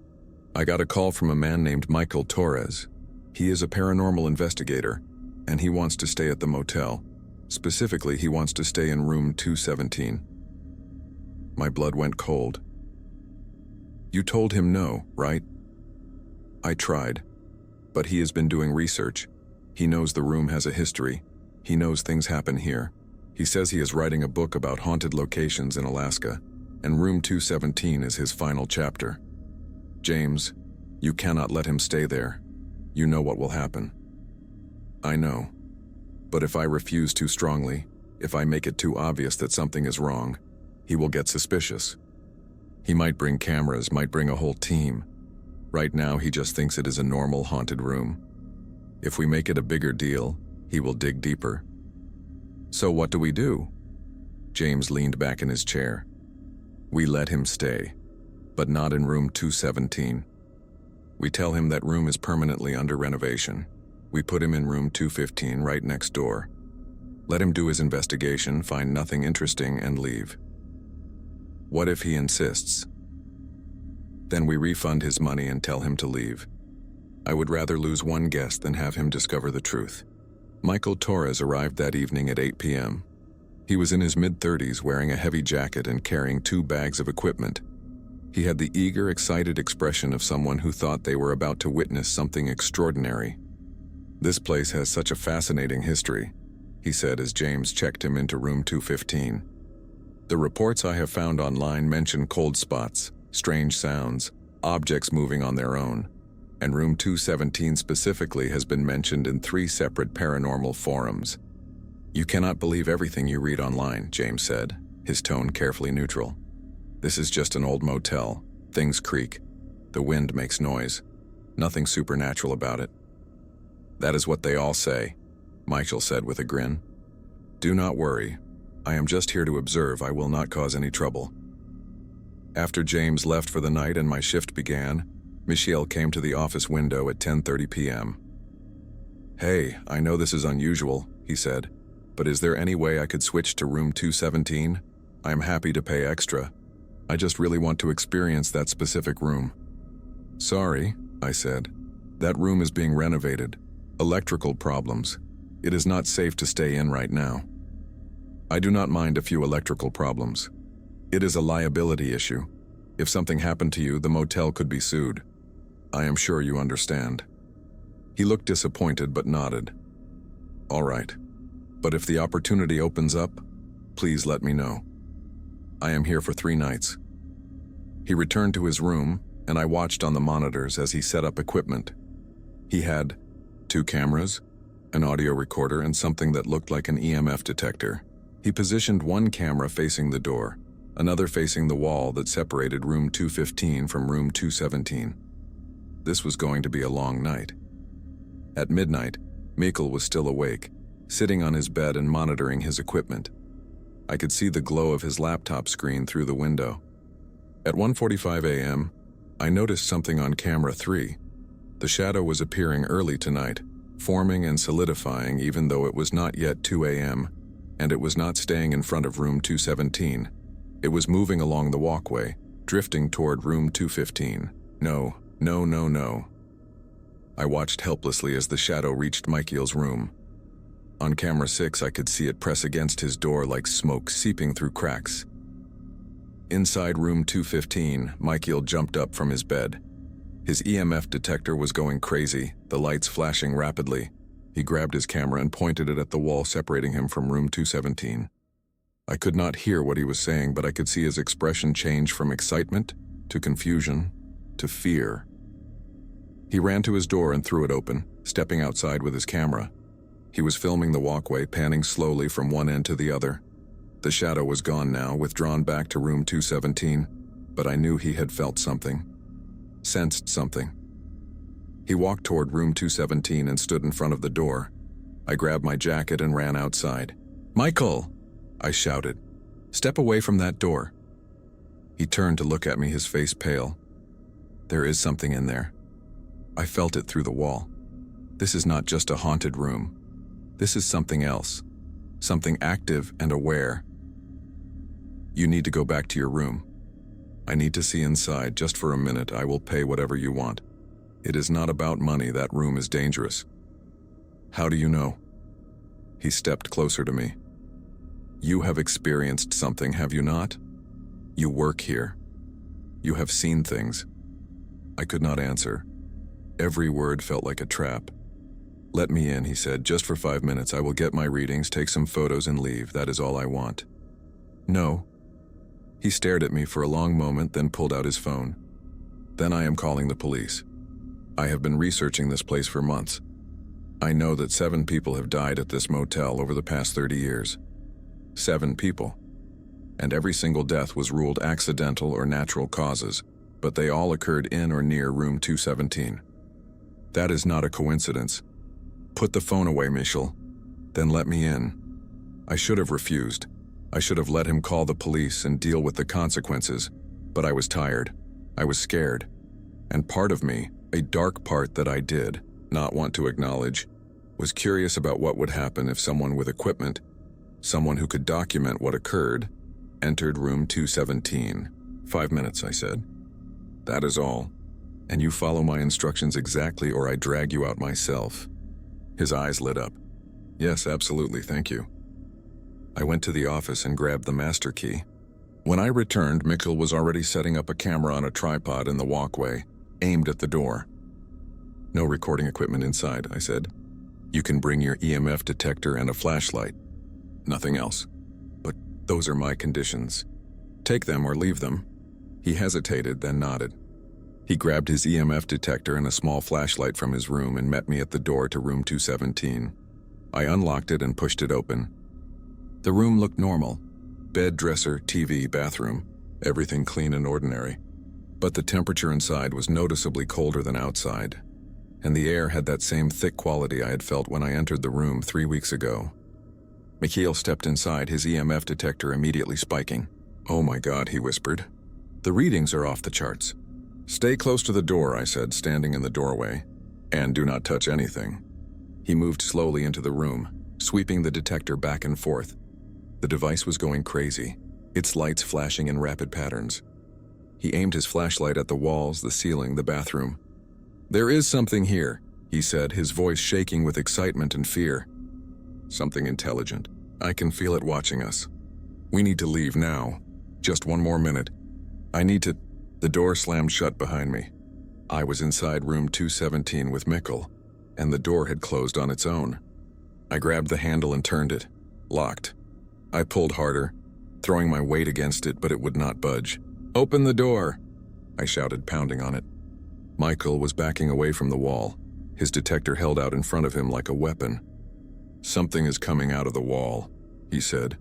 "I got a call from a man named Michael Torres. He is a paranormal investigator, and he wants to stay at the motel. Specifically, he wants to stay in room 217. My blood went cold. "You told him no, right?" "I tried, but he has been doing research. He knows the room has a history. He knows things happen here. He says he is writing a book about haunted locations in Alaska, and room 217 is his final chapter. James, you cannot let him stay there. You know what will happen." "I know. But if I refuse too strongly, if I make it too obvious that something is wrong, he will get suspicious. He might bring cameras, might bring a whole team. Right now, he just thinks it is a normal haunted room. If we make it a bigger deal, he will dig deeper." "So what do we do?" James leaned back in his chair. "We let him stay. but not in room 217. We tell him that room is permanently under renovation. We put him in room 215 right next door. Let him do his investigation, find nothing interesting, and leave. What if he insists? Then we refund his money and tell him to leave. I would rather lose one guest than have him discover the truth. Michael Torres arrived that evening at 8 p.m. He was in his mid-30s, wearing a heavy jacket and carrying 2 bags of equipment. He had the eager, excited expression of someone who thought they were about to witness something extraordinary. "This place has such a fascinating history," he said as James checked him into room 215. "The reports I have found online mention cold spots, strange sounds, objects moving on their own, and room 217 specifically has been mentioned in 3 separate paranormal forums." "You cannot believe everything you read online," James said, his tone carefully neutral. "This is just an old motel. Things creak. The wind makes noise. Nothing supernatural about it." "That is what they all say," Michael said with a grin. "Do not worry. I am just here to observe. I will not cause any trouble." After James left for the night and my shift began, Michelle came to the office window at 10:30 p.m. "Hey, I know this is unusual," he said, "but is there any way I could switch to room 217? I am happy to pay extra. I just really want to experience that specific room." "Sorry," I said. "That room is being renovated. Electrical problems. It is not safe to stay in right now." "I do not mind a few electrical problems. It is a liability issue. If something happened to you, the motel could be sued. I am sure you understand." He looked disappointed but nodded. "All right. But if the opportunity opens up, please let me know. I am here for 3 nights." He returned to his room, and I watched on the monitors as he set up equipment. He had 2 cameras, an audio recorder, and something that looked like an EMF detector. He positioned one camera facing the door, another facing the wall that separated room 215 from room 217. This was going to be a long night. At midnight, Mikkel was still awake, sitting on his bed and monitoring his equipment. I could see the glow of his laptop screen through the window. At 1:45 a.m., I noticed something on camera 3. The shadow was appearing early tonight, forming and solidifying even though it was not yet 2 a.m., and it was not staying in front of room 217. It was moving along the walkway, drifting toward room 215. No. I watched helplessly as the shadow reached Michael's room. On camera 6, I could see it press against his door like smoke seeping through cracks. Inside room 215, Michael jumped up from his bed. His EMF detector was going crazy, the lights flashing rapidly. He grabbed his camera and pointed it at the wall separating him from room 217. I could not hear what he was saying, but I could see his expression change from excitement to confusion to fear. He ran to his door and threw it open, stepping outside with his camera. He was filming the walkway, panning slowly from one end to the other. The shadow was gone now, withdrawn back to room 217, but I knew he had felt something, sensed something. He walked toward room 217 and stood in front of the door. I grabbed my jacket and ran outside. "Michael!" I shouted. "Step away from that door." He turned to look at me, his face pale. "There is something in there. I felt it through the wall. This is not just a haunted room. This is something else. Something active and aware. You need to go back to your room. I need to see inside just for a minute. I will pay whatever you want. It is not about money. That room is dangerous." "How do you know?" He stepped closer to me. "You have experienced something, have you not? You work here. You have seen things." I could not answer. Every word felt like a trap. "Let me in," he said. "Just for 5 minutes. I will get my readings, take some photos, and leave. That is all I want." "No." He stared at me for a long moment, then pulled out his phone. "Then I am calling the police. I have been researching this place for months. I know that 7 people have died at this motel over the past 30 years. 7 people. And every single death was ruled accidental or natural causes, but they all occurred in or near room 217. That is not a coincidence. Put the phone away, Michel. Then let me in." I should have refused. I should have let him call the police and deal with the consequences, but I was tired. I was scared, and part of me, a dark part that I did not want to acknowledge, was curious about what would happen if someone with equipment, someone who could document what occurred, entered room 217. 5 minutes, I said. That is all. And you follow my instructions exactly or I drag you out myself. His eyes lit up. Yes, absolutely, thank you. I went to the office and grabbed the master key. When I returned, Mikkel was already setting up a camera on a tripod in the walkway, aimed at the door. No recording equipment inside, I said. You can bring your EMF detector and a flashlight. Nothing else. But those are my conditions. Take them or leave them. He hesitated, then nodded. He grabbed his EMF detector and a small flashlight from his room and met me at the door to room 217. I unlocked it and pushed it open. The room looked normal. Bed, dresser, TV, bathroom, everything clean and ordinary. But the temperature inside was noticeably colder than outside, and the air had that same thick quality I had felt when I entered the room 3 weeks ago. Mikhail stepped inside, his EMF detector immediately spiking. Oh my God, he whispered. The readings are off the charts. Stay close to the door, I said, standing in the doorway, and do not touch anything. He moved slowly into the room, sweeping the detector back and forth. The device was going crazy, its lights flashing in rapid patterns. He aimed his flashlight at the walls, the ceiling, the bathroom. There is something here, he said, his voice shaking with excitement and fear. Something intelligent. I can feel it watching us. We need to leave now. Just 1 more minute. I need to... The door slammed shut behind me. I was inside room 217 with Mikkel, and the door had closed on its own. I grabbed the handle and turned it. Locked. I pulled harder, throwing my weight against it, but it would not budge. Open the door, I shouted, pounding on it. Michael was backing away from the wall, his detector held out in front of him like a weapon. Something is coming out of the wall, he said.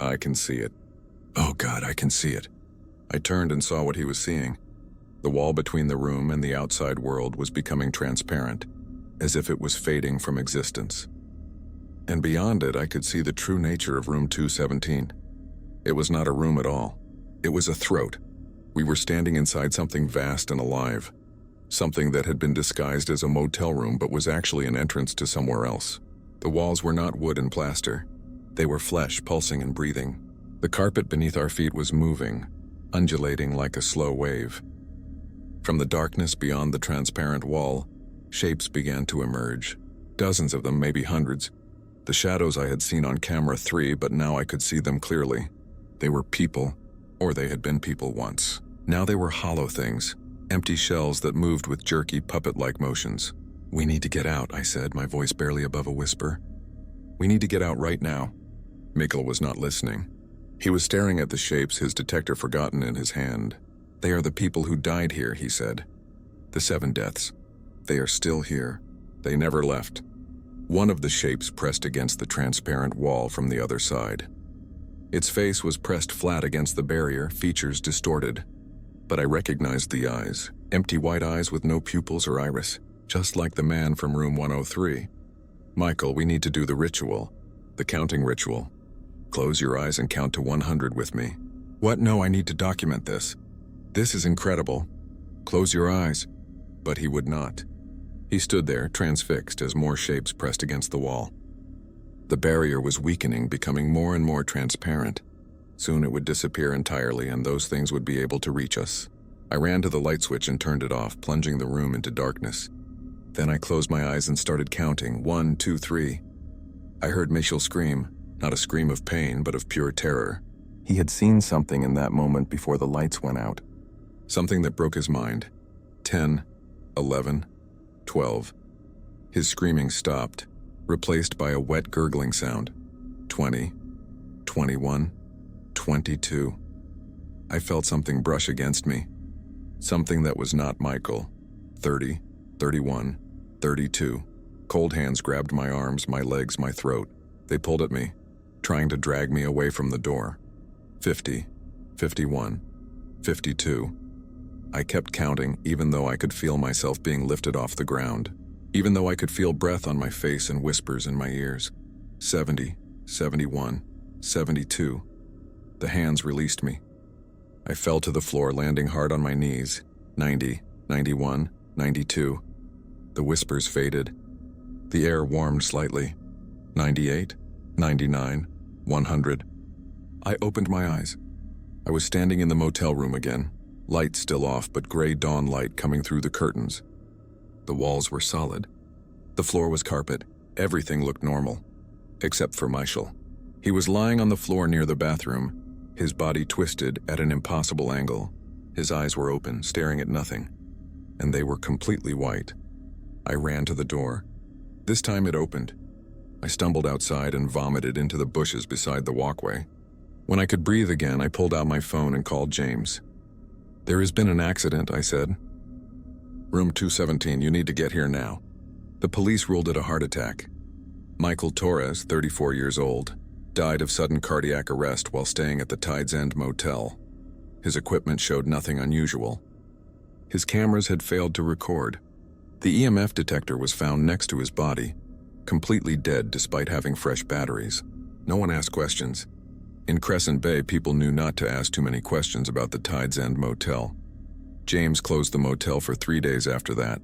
I can see it. Oh God, I can see it. I turned and saw what he was seeing. The wall between the room and the outside world was becoming transparent, as if it was fading from existence. And beyond it, I could see the true nature of room 217. It was not a room at all. It was a throat. We were standing inside something vast and alive. Something that had been disguised as a motel room but was actually an entrance to somewhere else. The walls were not wood and plaster. They were flesh, pulsing and breathing. The carpet beneath our feet was moving, undulating like a slow wave. From the darkness beyond the transparent wall, shapes began to emerge. Dozens of them, maybe hundreds. The shadows I had seen on camera 3, but now I could see them clearly. They were people, or they had been people once. Now they were hollow things, empty shells that moved with jerky, puppet-like motions. We need to get out, I said, my voice barely above a whisper. We need to get out right now. Mikkel was not listening. He was staring at the shapes, his detector forgotten in his hand. They are the people who died here, he said. The 7 deaths. They are still here. They never left. One of the shapes pressed against the transparent wall from the other side. Its face was pressed flat against the barrier, features distorted. But I recognized the eyes, empty white eyes with no pupils or iris, just like the man from room 103. Michael, we need to do the ritual, the counting ritual. Close your eyes and count to 100 with me. What? No, I need to document this. This is incredible. Close your eyes. But he would not. He stood there, transfixed, as more shapes pressed against the wall. The barrier was weakening, becoming more and more transparent. Soon it would disappear entirely, and those things would be able to reach us. I ran to the light switch and turned it off, plunging the room into darkness. Then I closed my eyes and started counting. 1, 2, 3. I heard Michel scream, not a scream of pain, but of pure terror. He had seen something in that moment before the lights went out. Something that broke his mind. 10, 11, 12. His screaming stopped, replaced by a wet gurgling sound. 20, 21, 22. I felt something brush against me. Something that was not Michael. 30, 31, 32. Cold hands grabbed my arms, my legs, my throat. They pulled at me, trying to drag me away from the door. 50, 51, 52. I kept counting, even though I could feel myself being lifted off the ground. Even though I could feel breath on my face and whispers in my ears. 70, 71, 72. The hands released me. I fell to the floor, landing hard on my knees. 90, 91, 92. The whispers faded. The air warmed slightly. 98, 99, 100. I opened my eyes. I was standing in the motel room again, lights still off but gray dawn light coming through the curtains. The walls were solid. The floor was carpet. Everything looked normal, except for Michael. He was lying on the floor near the bathroom, his body twisted at an impossible angle. His eyes were open, staring at nothing, and they were completely white. I ran to the door. This time it opened. I stumbled outside and vomited into the bushes beside the walkway. When I could breathe again, I pulled out my phone and called James. "There has been an accident," I said. "Room 217, you need to get here now." The police ruled it a heart attack. Michael Torres, 34 years old, died of sudden cardiac arrest while staying at the Tides End Motel. His equipment showed nothing unusual. His cameras had failed to record. The EMF detector was found next to his body, completely dead despite having fresh batteries. No one asked questions. In Crescent Bay, people knew not to ask too many questions about the Tides End Motel. James closed the motel for 3 days after that.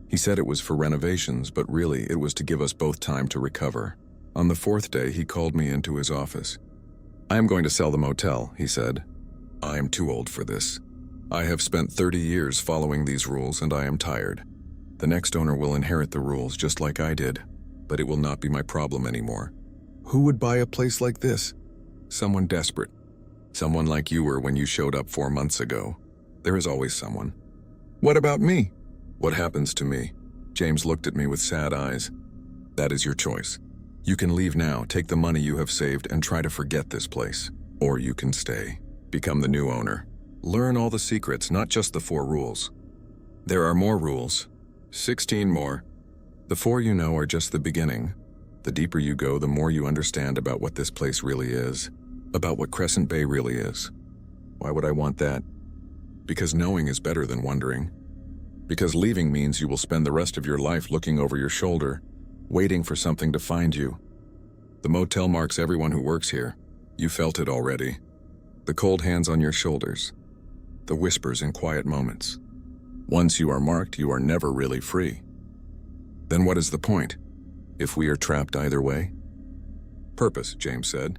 He said it was for renovations, but really it was to give us both time to recover. On the 4th day, he called me into his office. "I am going to sell the motel," he said. "I am too old for this. I have spent 30 years following these rules and I am tired. The next owner will inherit the rules just like I did, but it will not be my problem anymore." "Who would buy a place like this?" "Someone desperate. Someone like you were when you showed up 4 months ago. There is always someone." "What about me?" "What happens to me?" James looked at me with sad eyes. "That is your choice. You can leave now, take the money you have saved, and try to forget this place. Or you can stay, become the new owner. Learn all the secrets, not just the 4 rules. There are more rules. 16 more. The 4 you know are just the beginning. The deeper you go, the more you understand about what this place really is, about what Crescent Bay really is. Why would I want that? Because knowing is better than wondering. Because leaving means you will spend the rest of your life looking over your shoulder, waiting for something to find you. The motel marks everyone who works here. You felt it already. The cold hands on your shoulders. The whispers in quiet moments. Once you are marked, you are never really free. Then what is the point, if we are trapped either way? Purpose, James said.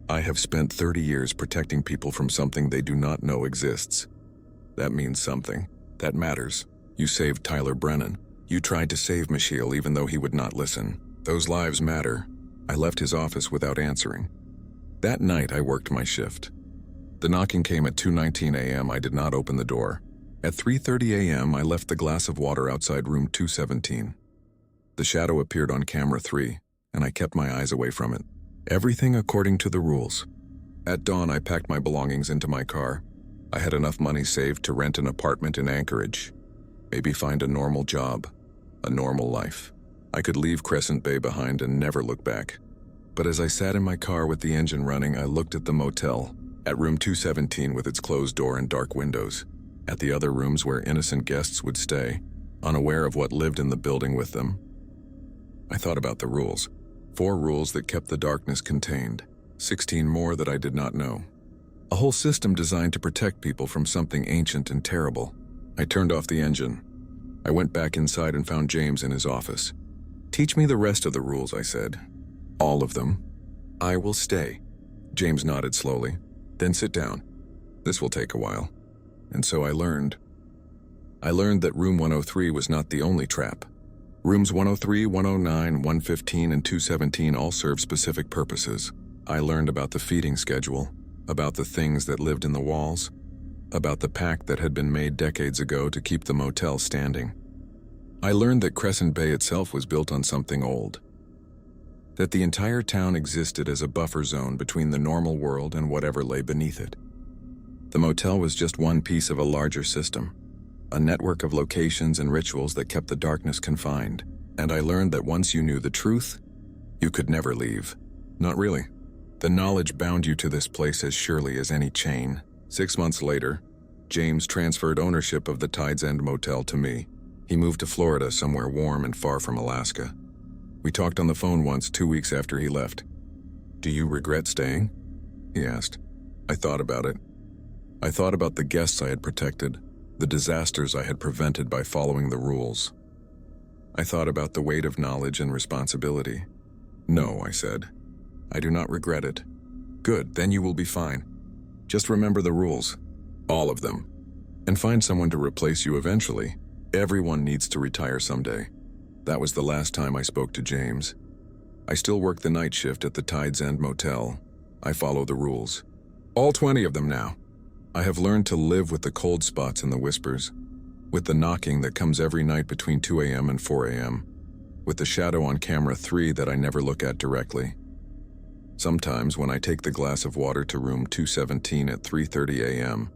I have spent 30 years protecting people from something they do not know exists. That means something. That matters. You saved Tyler Brennan. You tried to save Michiel even though he would not listen. Those lives matter. I left his office without answering. That night I worked my shift. The knocking came at 2:19 a.m. I did not open the door. At 3:30 a.m. I left the glass of water outside room 217. The shadow appeared on camera 3, and I kept my eyes away from it. Everything according to the rules. At dawn I packed my belongings into my car. I had enough money saved to rent an apartment in Anchorage. Maybe find a normal job. A normal life. I could leave Crescent Bay behind and never look back. But as I sat in my car with the engine running, I looked at the motel, at room 217 with its closed door and dark windows, at the other rooms where innocent guests would stay, unaware of what lived in the building with them. I thought about the rules. 4 rules that kept the darkness contained, 16 more that I did not know. A whole system designed to protect people from something ancient and terrible. I turned off the engine. I went back inside and found James in his office. "Teach me the rest of the rules," I said. "All of them." "I will stay." James nodded slowly. "Then sit down. This will take a while." And so I learned. I learned that room 103 was not the only trap. Rooms 103, 109, 115, and 217 all serve specific purposes. I learned about the feeding schedule, about the things that lived in the walls, about the pact that had been made decades ago to keep the motel standing. I learned that Crescent Bay itself was built on something old, that the entire town existed as a buffer zone between the normal world and whatever lay beneath it. The motel was just one piece of a larger system, a network of locations and rituals that kept the darkness confined. And I learned that once you knew the truth, you could never leave. Not really. The knowledge bound you to this place as surely as any chain. 6 months later, James transferred ownership of the Tides End Motel to me. He moved to Florida, somewhere warm and far from Alaska. We talked on the phone once 2 weeks after he left. "Do you regret staying?" he asked. I thought about it. I thought about the guests I had protected, the disasters I had prevented by following the rules. I thought about the weight of knowledge and responsibility. No, I said. I do not regret it. Good, then you will be fine. Just remember the rules. All of them. And find someone to replace you eventually. Everyone needs to retire someday. That was the last time I spoke to James. I still work the night shift at the Tides End Motel. I follow the rules. All 20 of them now. I have learned to live with the cold spots and the whispers, with the knocking that comes every night between 2 a.m. and 4 a.m., with the shadow on camera 3 that I never look at directly. Sometimes when I take the glass of water to room 217 at 3:30 a.m.,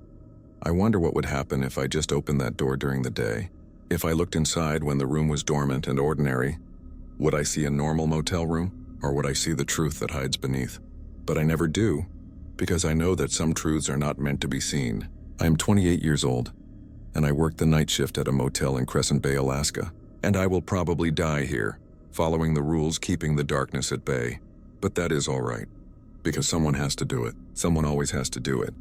I wonder what would happen if I just opened that door during the day. If I looked inside when the room was dormant and ordinary, would I see a normal motel room, or would I see the truth that hides beneath? But I never do, because I know that some truths are not meant to be seen. I am 28 years old, and I work the night shift at a motel in Crescent Bay, Alaska, and I will probably die here, following the rules keeping the darkness at bay. But that is all right, because someone has to do it. Someone always has to do it.